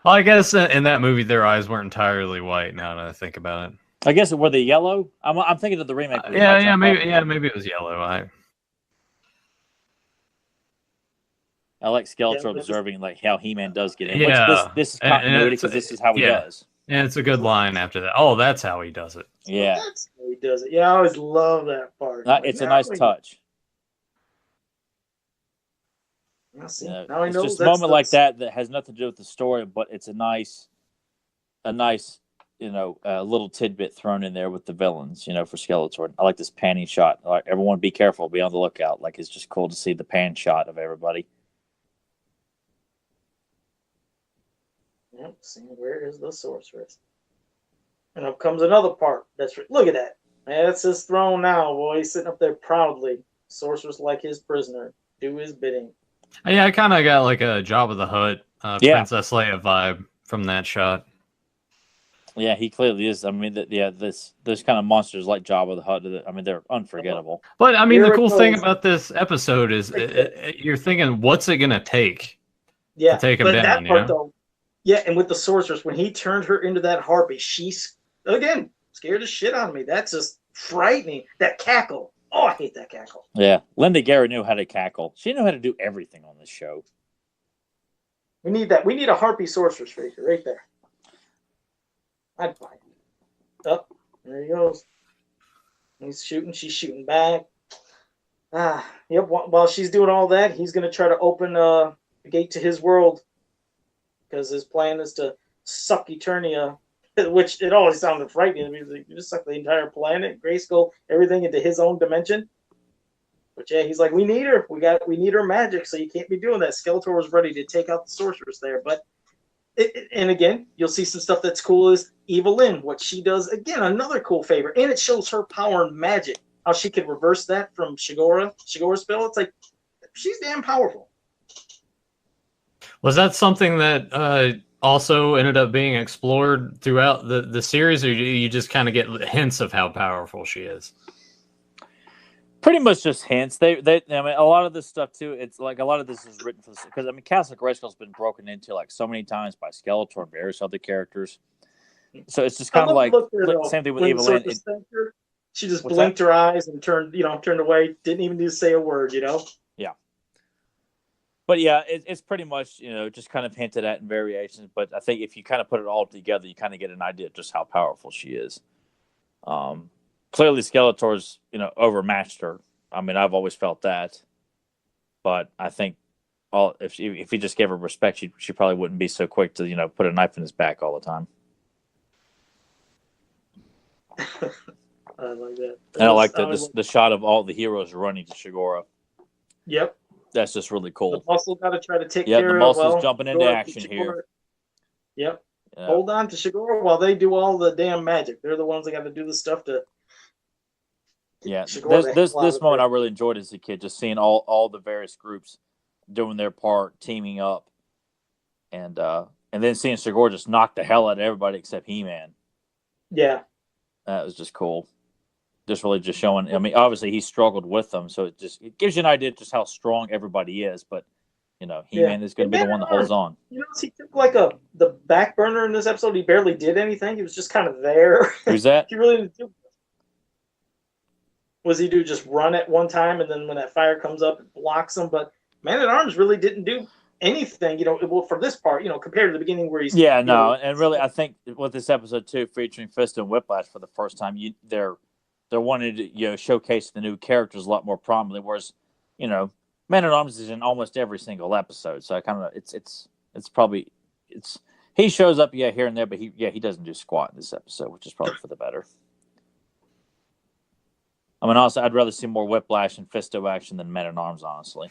Well, I guess in that movie, their eyes weren't entirely white. Now that I think about it, I guess were they yellow? I'm thinking of the remake. Maybe it was yellow. I like Skeletor observing like how He-Man does get in. Which this is continuity because this is how he does. And it's a good line after that. Oh, that's how he does it. Yeah, That's how he does it. Yeah, I always love that part. it's a nice touch. Now, see, Yeah, now he it's knows just a that's moment like that has nothing to do with the story, but it's a nice, little tidbit thrown in there with the villains, for Skeletor. I like this panning shot. Like, everyone be careful, be on the lookout. Like, it's just cool to see the pan shot of everybody. Yep, see, where is the sorceress? And up comes another part. Look at that. That's his throne now, boy. He's sitting up there proudly. Sorceress like his prisoner. Do his bidding. Yeah, I kind of got like a Jabba the Hutt, Yeah. Princess Leia vibe from that shot. Yeah, he clearly is. I mean, those kind of monsters like Jabba the Hutt. I mean, they're unforgettable. But I mean, Here the it cool thing goes. about this episode is you're thinking, what's it gonna take Yeah, to take him but down? that You part know? though. Yeah, and with the sorceress, when he turned her into that harpy, she's again scared the shit out of me. That's just frightening. That cackle. Oh, I hate that cackle. Yeah, Linda Garrett knew how to cackle. She knew how to do everything on this show. We need that. We need a harpy sorceress figure right there. I'd buy it. Up, there he goes. He's shooting. She's shooting back. Yep. While she's doing all that, he's gonna try to open the gate to his world because his plan is to suck Eternia, which it always sounded frightening. I mean, you just suck the entire planet, Grayskull, everything into his own dimension. But yeah, he's like, we need her. We need her magic, so you can't be doing that. Skeletor was ready to take out the sorceress there, but and again, you'll see some stuff that's cool is Evelyn, what she does. Again, another cool favor. And it shows her power and magic, how she can reverse that from Shigora's spell. It's like, she's damn powerful. Was that something that also ended up being explored throughout the series, or you just kind of get hints of how powerful she is? Pretty much just hints. I mean, a lot of this stuff too. It's like a lot of this is written for this because I mean, Castle Grayskull's been broken into like so many times by Skeletor and various other characters. So it's just kind of like same thing with Evelyn. She just blinked her eyes and turned away. Didn't even need to say a word. Yeah. But yeah, it's pretty much just kind of hinted at in variations. But I think if you kind of put it all together, you kind of get an idea of just how powerful she is. Clearly, Skeletor's overmatched her. I mean, I've always felt that, but I think if he just gave her respect, she probably wouldn't be so quick to put a knife in his back all the time. I like that. And I like the shot of all the heroes running to Shigora. Yep, that's just really cool. The muscle got to try to take care of. Yeah, the muscle's jumping into action here. Yep. Hold on to Shigora while they do all the damn magic. They're the ones that got to do the stuff to. Yeah, this moment I really enjoyed as a kid, just seeing all the various groups doing their part, teaming up, and then seeing Shigora just knock the hell out of everybody except He-Man. Yeah, that was just cool. Just really just showing. I mean, obviously he struggled with them, so it gives you an idea just how strong everybody is. But He-Man is going to be the one that holds on. He took like the back burner in this episode. He barely did anything. He was just kind of there. Who's that? He really didn't do. Was he do just run at one time, and then when that fire comes up, it blocks him? But Man-at-Arms really didn't do anything, well, for this part, compared to the beginning where he's... Yeah, no, and really, I think with this episode, too, featuring Fist and Whiplash for the first time, they're wanting to, showcase the new characters a lot more prominently, whereas, Man-at-Arms is in almost every single episode, so I kind of, it's probably, he shows up, here and there, but he doesn't do squat in this episode, which is probably for the better. I mean, honestly, I'd rather see more Whiplash and Fisto action than Man-at-Arms, honestly.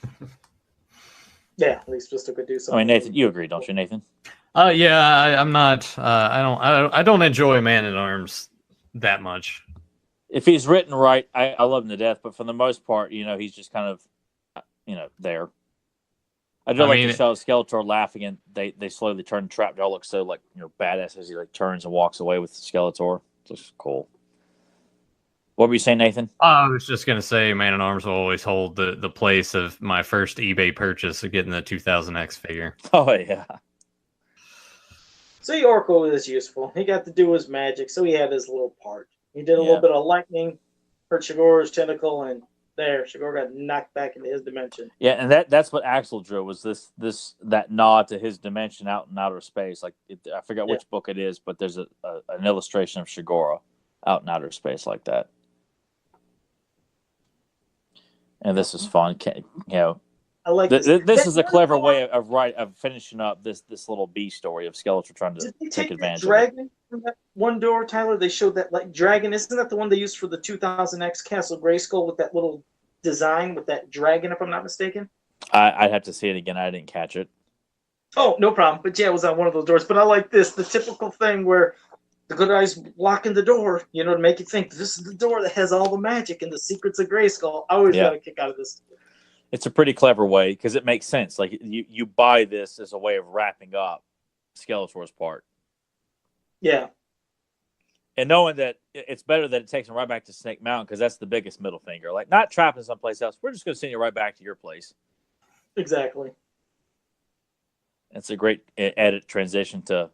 Yeah, at least Fisto could do something. I mean, Nathan, you agree, don't you, Nathan? Yeah, I'm not. I don't enjoy Man-at-Arms that much. If he's written right, I love him to death. But for the most part, he's just kind of, there. I do like to show Skeletor laughing, and they slowly turn Trap Jaw looks so badass as he turns and walks away with Skeletor. It's just cool. What were you saying, Nathan? I was just going to say Man-at-Arms will always hold the place of my first eBay purchase of getting the 2000X figure. Oh, yeah. See, Orko is useful. He got to do his magic, so he had his little part. He did a little bit of lightning, hurt Shigora's tentacle, and There, Shigoro got knocked back into his dimension. Yeah, and that's what Axel drew was that nod to his dimension out in outer space. Like I forget which book it is, but there's an illustration of Shigoro out in outer space like that. And this is fun. I like this is a clever way of finishing up this little B story of Skeletor trying to take advantage of it. Dragon from that one door, Tyler? They showed that like dragon. Isn't that the one they used for the 2000X Castle Grayskull with that little design with that dragon, if I'm not mistaken? I'd have to see it again. I didn't catch it. Oh, no problem. But yeah, it was on one of those doors. But I like this, the typical thing where the good guys blocking the door, to make you think this is the door that has all the magic and the secrets of Grayskull. I always got a kick out of this. It's a pretty clever way because it makes sense. Like you buy this as a way of wrapping up Skeletor's part. Yeah. And knowing that it's better that it takes him right back to Snake Mountain because that's the biggest middle finger. Like not trapping someplace else. We're just going to send you right back to your place. Exactly. It's a great edit transition to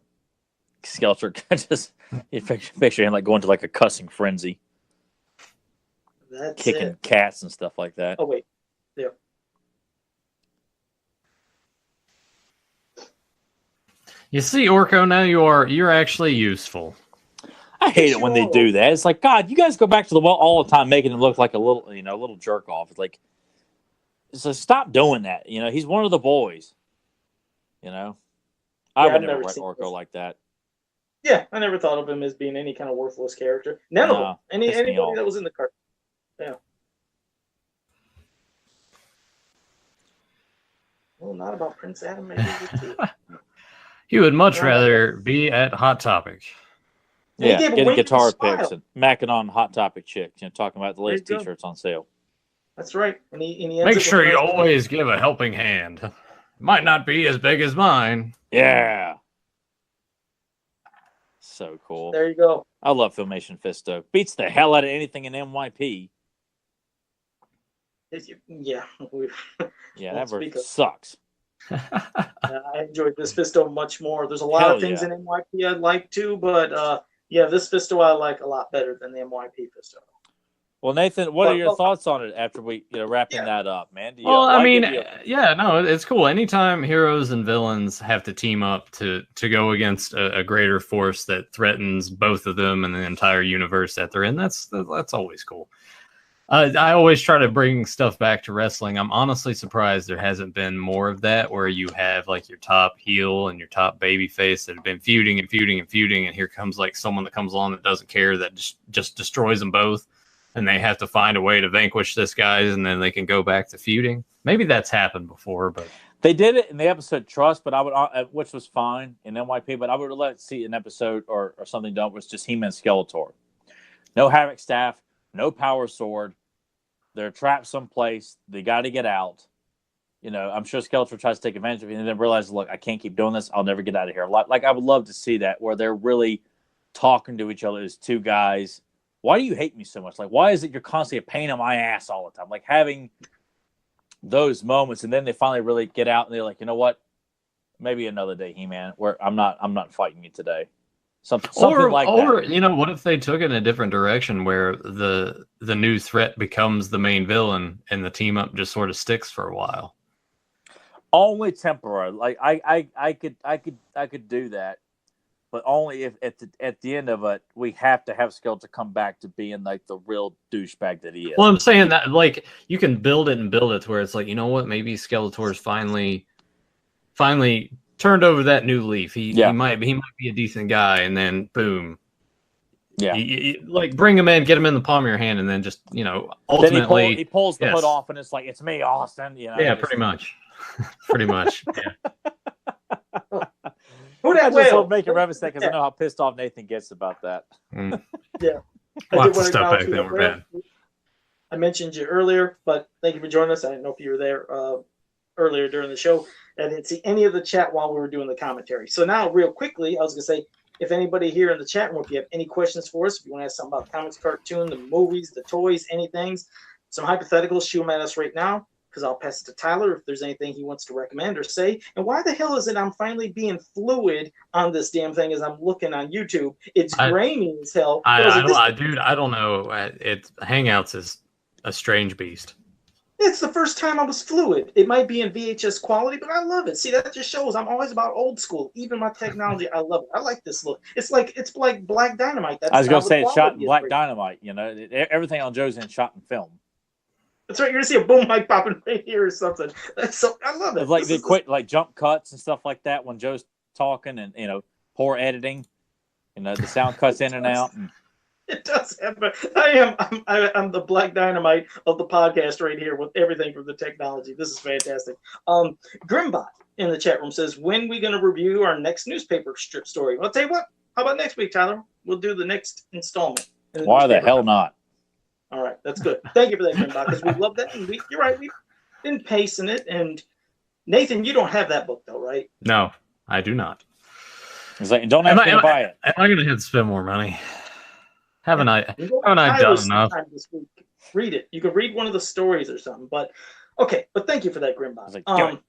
Skeletor. Just you picture him like going to like a cussing frenzy. That's kicking cats and stuff like that. Oh wait. Yeah. You see, Orko, now you're actually useful. I hate it when they do that. It's like, God, you guys go back to the wall all the time, making him look like a little jerk off. It's like, stop doing that. He's one of the boys. I would never write Orko like that. Yeah, I never thought of him as being any kind of worthless character. None of them. Anybody that was in the cartoon. Yeah. Well, not about Prince Adam. Maybe You would much rather be at Hot Topic. Yeah, getting guitar picks and macking on Hot Topic chicks. Talking about the latest T-shirts on sale. That's right. And he make sure you always give a helping hand. Might not be as big as mine. Yeah. So cool. There you go. I love Filmation Fisto. Beats the hell out of anything in NYP. Yeah. Yeah, that version sucks. I enjoyed this Fisto much more. There's a lot of things in NYP I'd like to, but this Fisto I like a lot better than the NYP Fisto. Well, Nathan, what are your thoughts on it after we wrapping that up, man? It's cool. Anytime heroes and villains have to team up to go against a greater force that threatens both of them and the entire universe that they're in, that's always cool. I always try to bring stuff back to wrestling. I'm honestly surprised there hasn't been more of that, where you have like your top heel and your top baby face that have been feuding, and here comes like someone that comes along that doesn't care, that just destroys them both. And they have to find a way to vanquish this guy, and then they can go back to feuding. Maybe that's happened before, but they did it in the episode Trust, but I would, which was fine in NYP. But I would like to see an episode or something done with just He-Man and Skeletor. No Havoc staff, no Power Sword. They're trapped someplace. They got to get out. I'm sure Skeletor tries to take advantage of it, and then realizes, look, I can't keep doing this. I'll never get out of here. Like I would love to see that, where they're really talking to each other as two guys. Why do you hate me so much? Like, why is it you're constantly a pain in my ass all the time? Like having those moments, and then they finally really get out and they're like, you know what? Maybe another day, He-Man, where I'm not fighting you today. Something like that. Or what if they took it in a different direction, where the new threat becomes the main villain and the team up just sort of sticks for a while? Only temporary. Like I could do that. But only if at the end of it, we have to have Skeletor come back to being like the real douchebag that he is. Well, I'm saying that like you can build it to where it's like, you know what, maybe Skeletor's finally turned over that new leaf. He might be a decent guy, and then boom. Yeah. Like bring him in, get him in the palm of your hand, and then just ultimately then he pulls the hood off, and it's like, it's me, Austin. Yeah, pretty much. Pretty much. Yeah. Who that I just will make a reference because I know how pissed off Nathan gets about that. Yeah. Lots of stuff back then were bad. I mentioned you earlier, but thank you for joining us. I didn't know if you were there earlier during the show. I didn't see any of the chat while we were doing the commentary. So now, real quickly, I was going to say, if anybody here in the chat room, if you have any questions for us, if you want to ask something about the comics, cartoon, the movies, the toys, anything, some hypotheticals, shoot them at us right now, because I'll pass it to Tyler if there's anything he wants to recommend or say. And why the hell is it I'm finally being fluid on this damn thing as I'm looking on YouTube? It's grainy as hell. I don't know. Hangouts a strange beast. It's the first time I was fluid. It might be in VHS quality, but I love it. See, that just shows I'm always about old school. Even my technology, I love it. I like this look. It's like Black Dynamite. That's I was how going to the say it's shot in quality is Black right. Dynamite. You know, everything on Joe's in shot in film. That's right. You're gonna see a boom mic popping right here or something. So I love it. It's like they quit like jump cuts and stuff like that when Joe's talking, and poor editing. The sound cuts in and out. It does happen. I'm the Black Dynamite of the podcast right here with everything from the technology. This is fantastic. Grimbot in the chat room says, when we going to review our next newspaper strip story? I'll tell you what. How about next week, Tyler? We'll do the next installment. Why the hell not? All right, that's good. Thank you for that, Grimbot, because we love that. And you're right. We've been pacing it. And Nathan, you don't have that book though, right? No, I do not. It's like, don't ask me to buy it. Am I going to have to spend more money? Haven't I done enough? This week. Read it. You can read one of the stories or something. But okay. But thank you for that, Grimbot.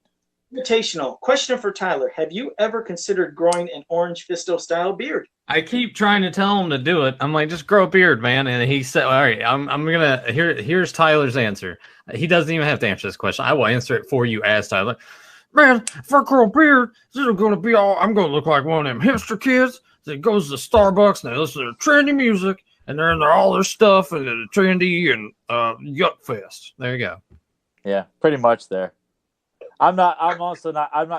Invitational question for Tyler: have you ever considered growing an orange Fisto style beard? I keep trying to tell him to do it. I'm like, just grow a beard, man. And he said, all right, I'm gonna here's Tyler's answer. He doesn't even have to answer this question. I will answer it for you as Tyler. Man, if I grow a beard, this is gonna be all. I'm gonna look like one of them hipster kids that goes to Starbucks and they listen to trendy music and they're in all their stuff and the trendy and yuck fest. There you go. Yeah, pretty much there. I'm not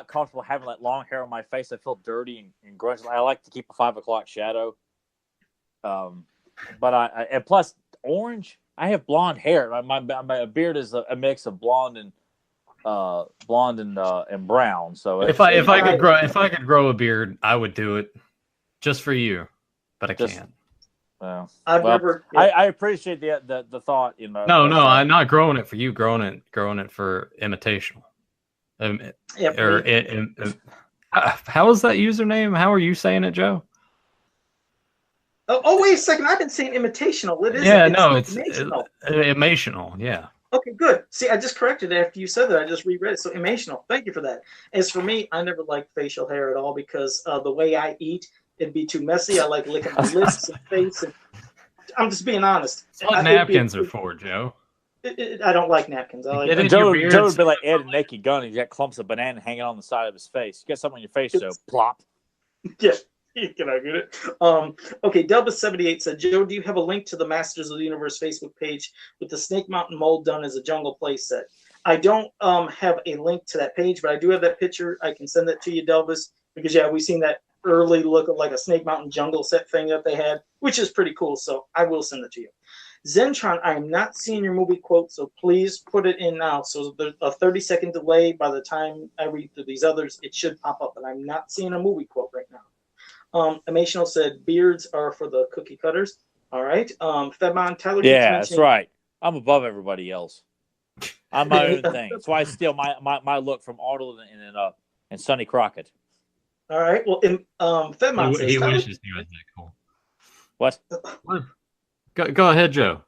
comfortable having like long hair on my face. I feel dirty and gross. I like to keep a 5 o'clock shadow. But and plus orange. I have blonde hair. My beard is a mix of blonde and brown. So if I could grow a beard, I would do it just for you, but I can't. I appreciate the thought. No, I'm not growing it for you. Growing it for imitational. How is that username? How are you saying it, Joe? Oh, wait a second. I've been saying imitational. It is. Yeah, it's emotional. Yeah. Okay, good. See, I just corrected it after you said that. I just reread it. So emotional. Thank you for that. As for me, I never liked facial hair at all because the way I eat, it'd be too messy. I like licking my lips and face. And I'm just being honest. That's what napkins are for, Joe. I don't like napkins. Joe would be like Ed and Naked Gun. He's got clumps of banana hanging on the side of his face. You got something on your face, Joe. Plop. Yeah. Can I get it? Okay, Delva78 said, Joe, do you have a link to the Masters of the Universe Facebook page with the Snake Mountain mold done as a jungle playset? I don't have a link to that page, but I do have that picture. I can send that to you, Delvis, because, yeah, we've seen that early look of like a Snake Mountain jungle set thing that they had, which is pretty cool, so I will send it to you. Zentron, I am not seeing your movie quote, so please put it in now. So there's a 30-second delay. By the time I read through these others, it should pop up, but I'm not seeing a movie quote right now. Emotional said beards are for the cookie cutters. All right. Fedmon, Tyler. Yeah, that's right. I'm above everybody else. I'm my own thing. That's why I steal my look from Arnold and Sonny Crockett. All right. Well, Fedmon says he wishes he was that cool. What? Go ahead, Joe.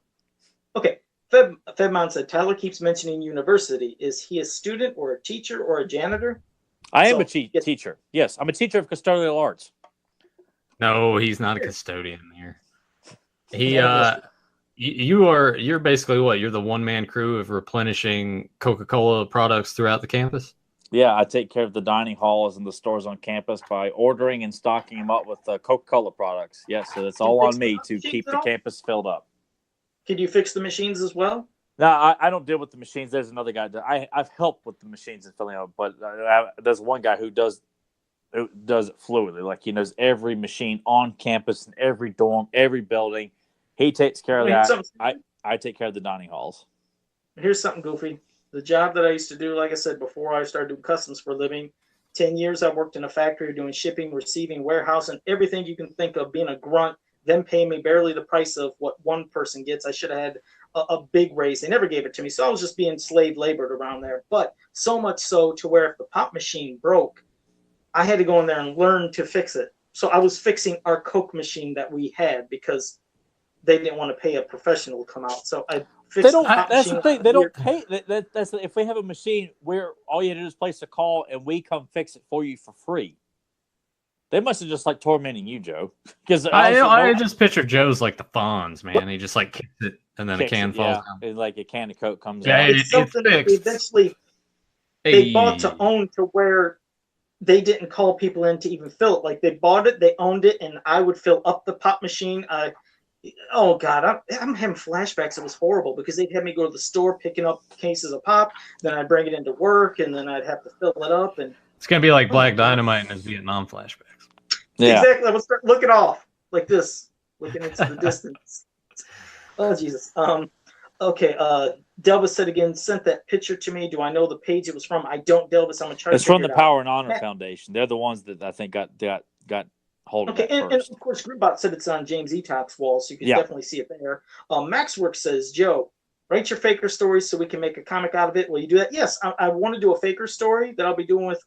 Okay. Fedmon said Tyler keeps mentioning university. Is he a student or a teacher or a janitor? I am a teacher. Yes, I'm a teacher of custodial arts. No, he's not a custodian here. You're basically what? You're the one-man crew of replenishing Coca-Cola products throughout the campus? Yeah, I take care of the dining halls and the stores on campus by ordering and stocking them up with Coca-Cola products. Yes, so it's all on me to keep the campus filled up. Can you fix the machines as well? No, I don't deal with the machines. There's another guy. I've helped with the machines and filling up, but there's one guy who does it fluidly. Like he knows every machine on campus, in every dorm, every building. He takes care of that. I take care of the dining halls. Here's something goofy. The job that I used to do, like I said, before I started doing customs for a living, 10 years I worked in a factory doing shipping, receiving, warehousing, everything you can think of, being a grunt, them paying me barely the price of what one person gets. I should have had a big raise. They never gave it to me. So I was just being slave labored around there. But so much so to where if the pop machine broke, I had to go in there and learn to fix it. So I was fixing our Coke machine that we had because they didn't want to pay a professional to come out. So I fixed that's the thing. They don't pay. If we have a machine where all you have to do is place a call and we come fix it for you for free. They must have just like tormenting you, Joe. Because I just picture Joe's like the Fonz, man. He just like kicks it and then a can falls down. It's like a can of Coke comes Yeah, out. It's something that eventually they bought to own to where they didn't call people in to even fill it. Like they bought it, they owned it, and I would fill up the pop machine. Oh God, I'm having flashbacks. It was horrible because they'd have me go to the store picking up cases of pop, then I'd bring it into work, and then I'd have to fill it up. And it's gonna be like Black Dynamite in his Vietnam flashbacks. Yeah, exactly. I would start looking off like this, looking into the distance. Oh Jesus. Okay. Delvis said again, sent that picture to me. Do I know the page it was from? I don't, Delvis. I'm gonna try. It's to from the it Power out. and Honor Foundation. They're the ones that I think got hold of Okay, it and first. of course, Greenbot said it's on James Etok's wall, so you can definitely see it there. Maxwork says, Joe, write your Faker stories so we can make a comic out of it. Will you do that? Yes, I want to do a Faker story that I'll be doing with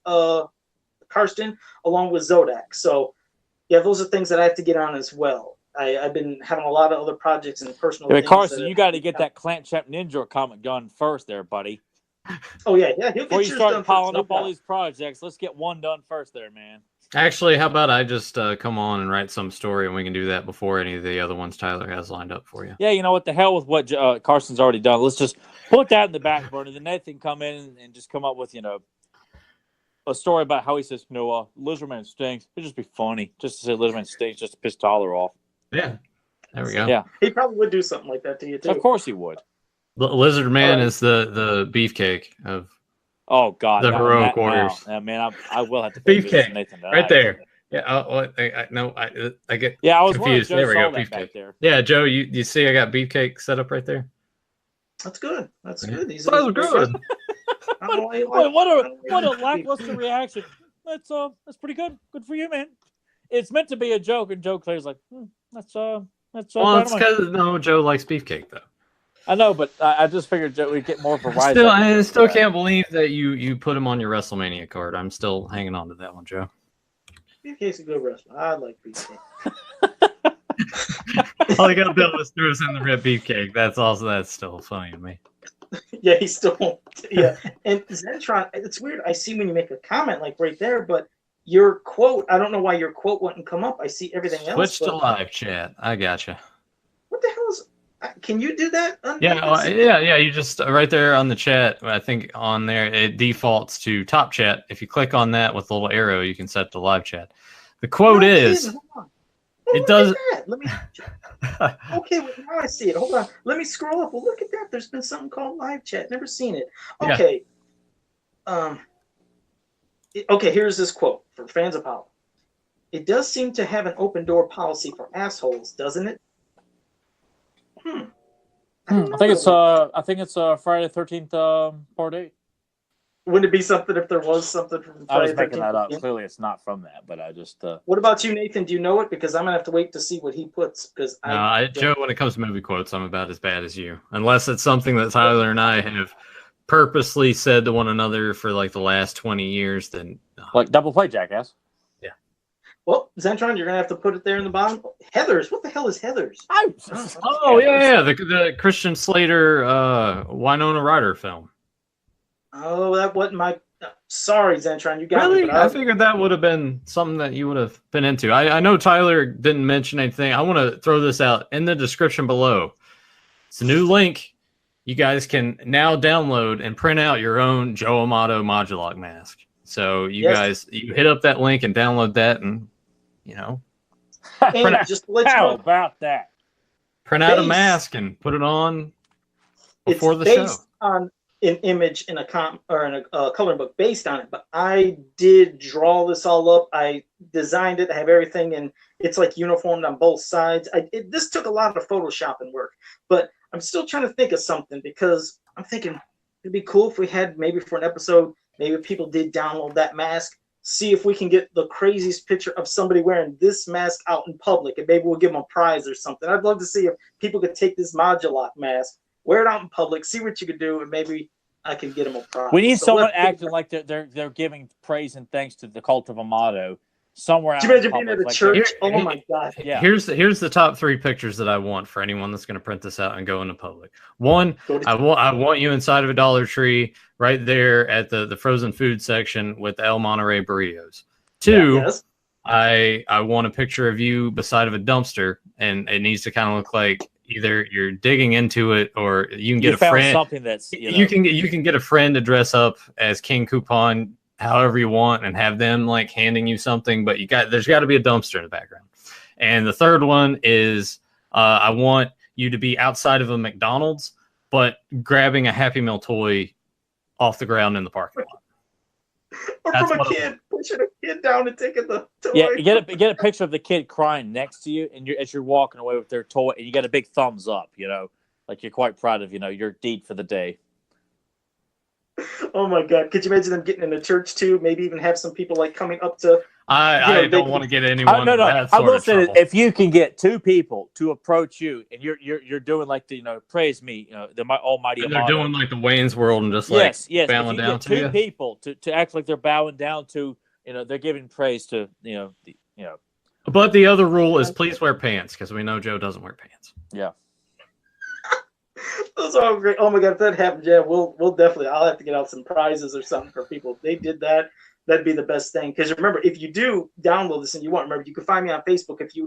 Karsten along with Zodak. So, yeah, those are things that I have to get on as well. I've been having a lot of other projects and personal things. Carson, you got to get that Clamp Champ Ninja comic done first there, buddy. Oh, yeah. He'll Before get you yours start done piling first, up all these projects, let's get one done first there, man. Actually, how about I just come on and write some story, and we can do that before any of the other ones Tyler has lined up for you. Yeah, you know what? The hell with what Carson's already done. Let's just put that in the back burner. Then Nathan can come in and just come up with, a story about how he says, Lizardman stinks. It'd just be funny just to say Lizardman stinks just to piss Tyler off. Yeah. There we go. Yeah. He probably would do something like that to you, too. Of course he would. Lizard Man is the beefcake of God, the heroic warriors. Man, I will have to beefcake Nathan right there. Yeah. I get I was confused. There we go. Beefcake. Beefcake. There. Yeah, Joe, you see I got beefcake set up right there. That's good. That's good. These are good. Wait, what a lackluster reaction. That's pretty good. Good for you, man. It's meant to be a joke, and Joe Claire's like, that's well, it's because Joe likes beefcake though. I know, but I just figured we'd get more variety. I still can't believe that you put him on your WrestleMania card. I'm still hanging on to that one, Joe. Beefcake's a good wrestler. I like beefcake. All I gotta do is throw us in the red beefcake. That's still funny to me. Yeah, he's still And Zentron, it's weird. I see when you make a comment like right there, but your quote, I don't know why your quote wouldn't come up. I see everything else. Switch to live chat. I gotcha. What the hell is? Can you do that? Yeah. You just right there on the chat. I think on there it defaults to top chat. If you click on that with the little arrow, you can set to live chat. The quote is. It does. Let me. Okay, well, now I see it. Hold on. Let me scroll up. Well, look at that. There's been something called live chat. Never seen it. Okay. Yeah. Okay. Here's this quote for fans of Power. It does seem to have an open door policy for assholes, doesn't it? I think it's Friday the 13th, part 8. Wouldn't it be something if there was something from Friday I was the 13th? making that up. Clearly, it's not from that, but I just. What about you, Nathan? Do you know it? Because I'm gonna have to wait to see what he puts. Because Joe, when it comes to movie quotes, I'm about as bad as you. Unless it's something that Tyler and I have purposely said to one another for like the last 20 years, then like double play, jackass. Yeah. Well, Zentron, you're gonna have to put it there in the bottom. Heathers. What the hell is Heathers? Yeah. The Christian Slater Winona Ryder film. Oh, that wasn't my. Sorry, Zentron, you got really? me. I figured that would have been something that you would have been into. I know Tyler didn't mention anything. I want to throw this out in the description below. It's a new link. You guys can now download and print out your own Joe Amato Modulok mask. So you guys, you hit up that link and download that, and just let you How know, about that? Print out a mask and put it on before the it's show. based on an image in a coloring book based on it, but I did draw this all up. I designed it. I have everything, and it's like uniformed on both sides. This took a lot of photoshopping work, but I'm still trying to think of something because I'm thinking it'd be cool if we had maybe for an episode, maybe people did download that mask, see if we can get the craziest picture of somebody wearing this mask out in public, and maybe we'll give them a prize or something. I'd love to see if people could take this Modulok mask, wear it out in public, see what you could do, and maybe I can get them a prize. We need someone acting like they're giving praise and thanks to the cult of Amato somewhere out in Could you public. imagine being at a church? Oh my God! Yeah. Here's the top 3 pictures that I want for anyone that's going to print this out and go into public. One, I want you inside of a Dollar Tree right there at the frozen food section with El Monterey burritos. 2, I want a picture of you beside of a dumpster, and it needs to kind of look like either you're digging into it or you can get a found friend. Something that's You can get a friend to dress up as King Coupon however you want and have them like handing you something, but there's got to be a dumpster in the background. And the third one is I want you to be outside of a McDonald's, but grabbing a Happy Meal toy off the ground in the parking lot. Or That's from a kid, pushing a kid down and taking the toy. Yeah, you get a picture of the kid crying next to you, and as you're walking away with their toy, and you got a big thumbs up, like you're quite proud of, your deed for the day. Oh my God! Could you imagine them getting in the church too? Maybe even have some people like coming up to. I don't want to get anyone. No. That I will of say trouble. that if you can get two people to approach you, and you're doing like the praise me, the Almighty. And they're doing like the Wayne's World and just like yes. bowing If you down get to two you. people to act like they're bowing down to, they're giving praise to, But the other rule is please wear pants because we know Joe doesn't wear pants. Yeah. Those are all great. Oh my God! If that happens, yeah, we'll definitely. I'll have to get out some prizes or something for people. If they did that, that'd be the best thing. Because remember, if you do download this and you want, remember, you can find me on Facebook. If you're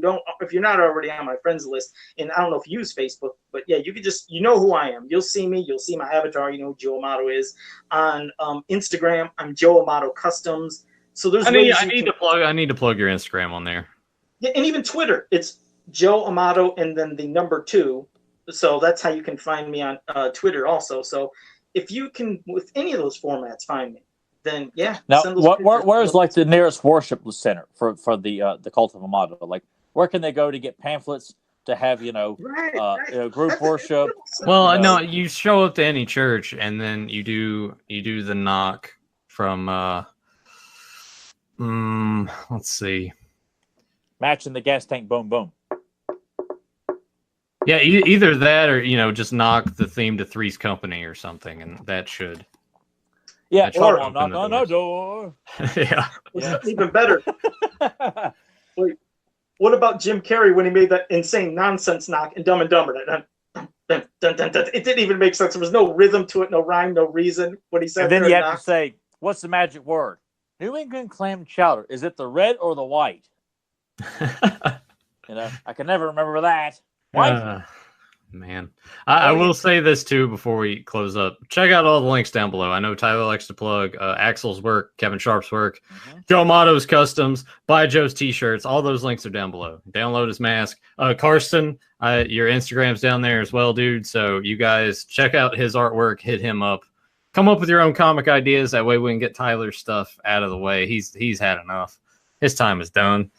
not already on my friends list, and I don't know if you use Facebook, but yeah, you could just, who I am. You'll see me. You'll see my avatar. You know who Joe Amato is. On Instagram, I'm Joe Amato Customs. So there's I need to plug your Instagram on there. Yeah, and even Twitter, it's Joe Amato and then the number 2. So that's how you can find me on Twitter also. So if you can, with any of those formats, find me, then yeah. Now, where's like the nearest worship center for the cult of Amato? Like, where can they go to get pamphlets to have group worship? Well, no, you show up to any church and then you do the knock from let's see, matching the gas tank, boom boom. Yeah, either that or just knock the theme to Three's Company or something, and that should. Yeah, or knock on the door. Yeah. Even better. Wait, what about Jim Carrey when he made that insane nonsense knock in Dumb and Dumber? It didn't even make sense. There was no rhythm to it, no rhyme, no reason. What he said. And then you have to say, "What's the magic word?" New England clam chowder. Is it the red or the white? I can never remember that. Man, I will say this too before we close up. Check out all the links down below. I know Tyler likes to plug Axel's work, Kevin Sharp's work, Joe Amato's Customs, buy Joe's t-shirts. All those links are down below. Download his mask. Karsten, your Instagram's down there as well, dude. So you guys check out his artwork. Hit him up. Come up with your own comic ideas. That way we can get Tyler's stuff out of the way. He's had enough. His time is done.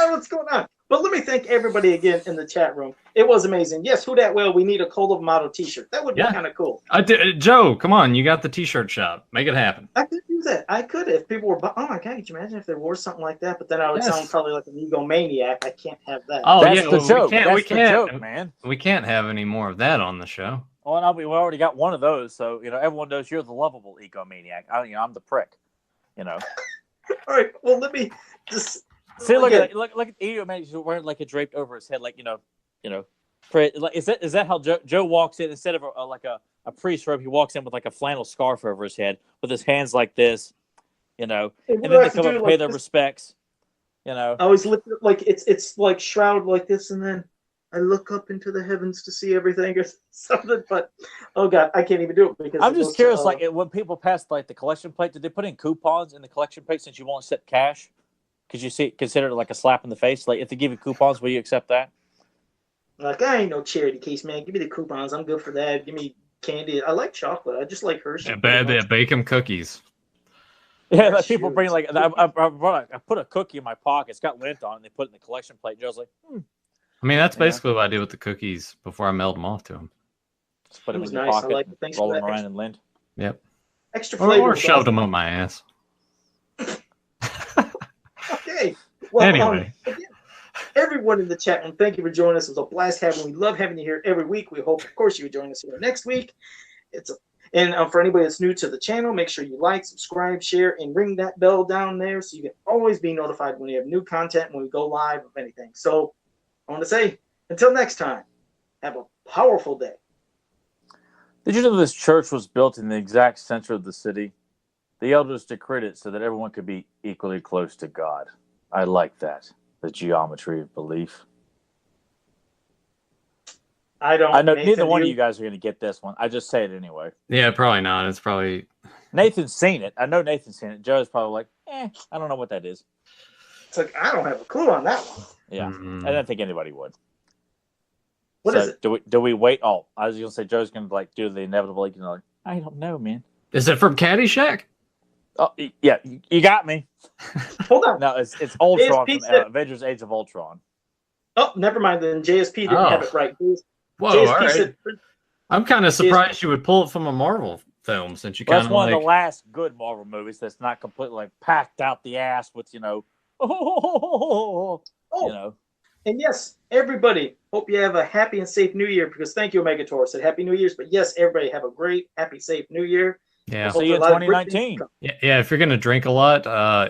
What's going on? But let me thank everybody again in the chat room. It was amazing. Yes, who that will? We need a Cult of Amato t-shirt. That would be kind of cool. Joe, come on. You got the t-shirt shop. Make it happen. I could do that. I could if people were. Oh my God, could you imagine if they wore something like that? But then I would sound probably like an egomaniac. I can't have that. Oh, that's yeah. The joke. We can't, the joke, man. We can't have any more of that on the show. Oh, no, we already got one of those. So, everyone knows you're the lovable egomaniac. I'm the prick, All right. Well, let me just. See, look at egomaniac. He's wearing like a draped over his head, like is that how Joe walks in instead of a priest robe? He walks in with like a flannel scarf over his head with his hands like this, and then they come up and pay their respects. I always look like it's like shrouded like this, and then I look up into the heavens to see everything or something. But oh God, I can't even do it because I'm just curious. Like when people pass like the collection plate, did they put in coupons in the collection plate since you won't accept cash? Could you consider it like a slap in the face? Like if they give you coupons, will you accept that? Like I ain't no charity case, man. Give me the coupons. I'm good for that. Give me candy. I like chocolate. I just like Hershey. Yeah, bake them cookies. Yeah, like people bring like I put a cookie in my pocket. It's got lint on it. And they put it in the collection plate. Joe's like, I mean, that's basically what I did with the cookies before I mailed them off to him. Just put them in your pocket, roll them around in lint. Yep. Extra flavor. Or shoved them up my ass. Okay. Well, anyway. Again, everyone in the chat room, thank you for joining us. It was a blast having you. We love having you here every week. We hope, of course, you would join us here next week. For anybody that's new to the channel, make sure you like, subscribe, share, and ring that bell down there so you can always be notified when you have new content, when we go live of anything. So I want to say, until next time, have a powerful day. Did you know this church was built in the exact center of the city? The elders decreed it so that everyone could be equally close to God. I like that. The geometry of belief. I don't. I know Nathan, neither one of you guys are going to get this one. I just say it anyway. Yeah, probably not. It's probably Nathan's seen it. I know Nathan's seen it. Joe's probably like, I don't know what that is. It's like I don't have a clue on that one. Yeah, I don't think anybody would. What is it? Do we wait? Oh, I was going to say Joe's going to like do the inevitable. You know, like, I don't know, man. Is it from Caddyshack? Oh, yeah, you got me. Hold on. No, it's Ultron JSP from Avengers: Age of Ultron. Oh, never mind. Then JSP didn't have it right. Whoa, JSP all right. said, I'm kind of surprised you would pull it from a Marvel film since you kind of that's one of the last good Marvel movies that's not completely like packed out the ass with you know. And yes, everybody, hope you have a happy and safe New Year. Because thank you, Omega said Happy New Year's. But yes, everybody have a great, happy, safe New Year. Yeah. See you in 2019. Yeah, if you're gonna drink a lot,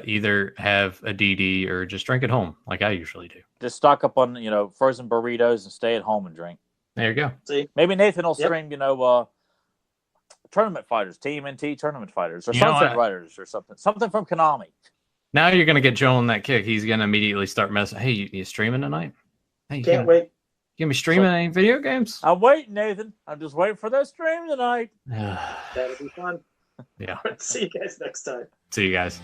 either have a DD or just drink at home, like I usually do. Just stock up on frozen burritos and stay at home and drink. There you go. See, maybe Nathan will stream tournament fighters, TMNT tournament fighters, or Sunset Riders, or something from Konami. Now you're gonna get Joel in that kick. He's gonna immediately start messing. Hey, you streaming tonight? Hey, can't wait. You gonna be streaming any video games? I'm waiting, Nathan. I'm just waiting for that stream tonight. That'll be fun. Yeah. See you guys next time. See you guys.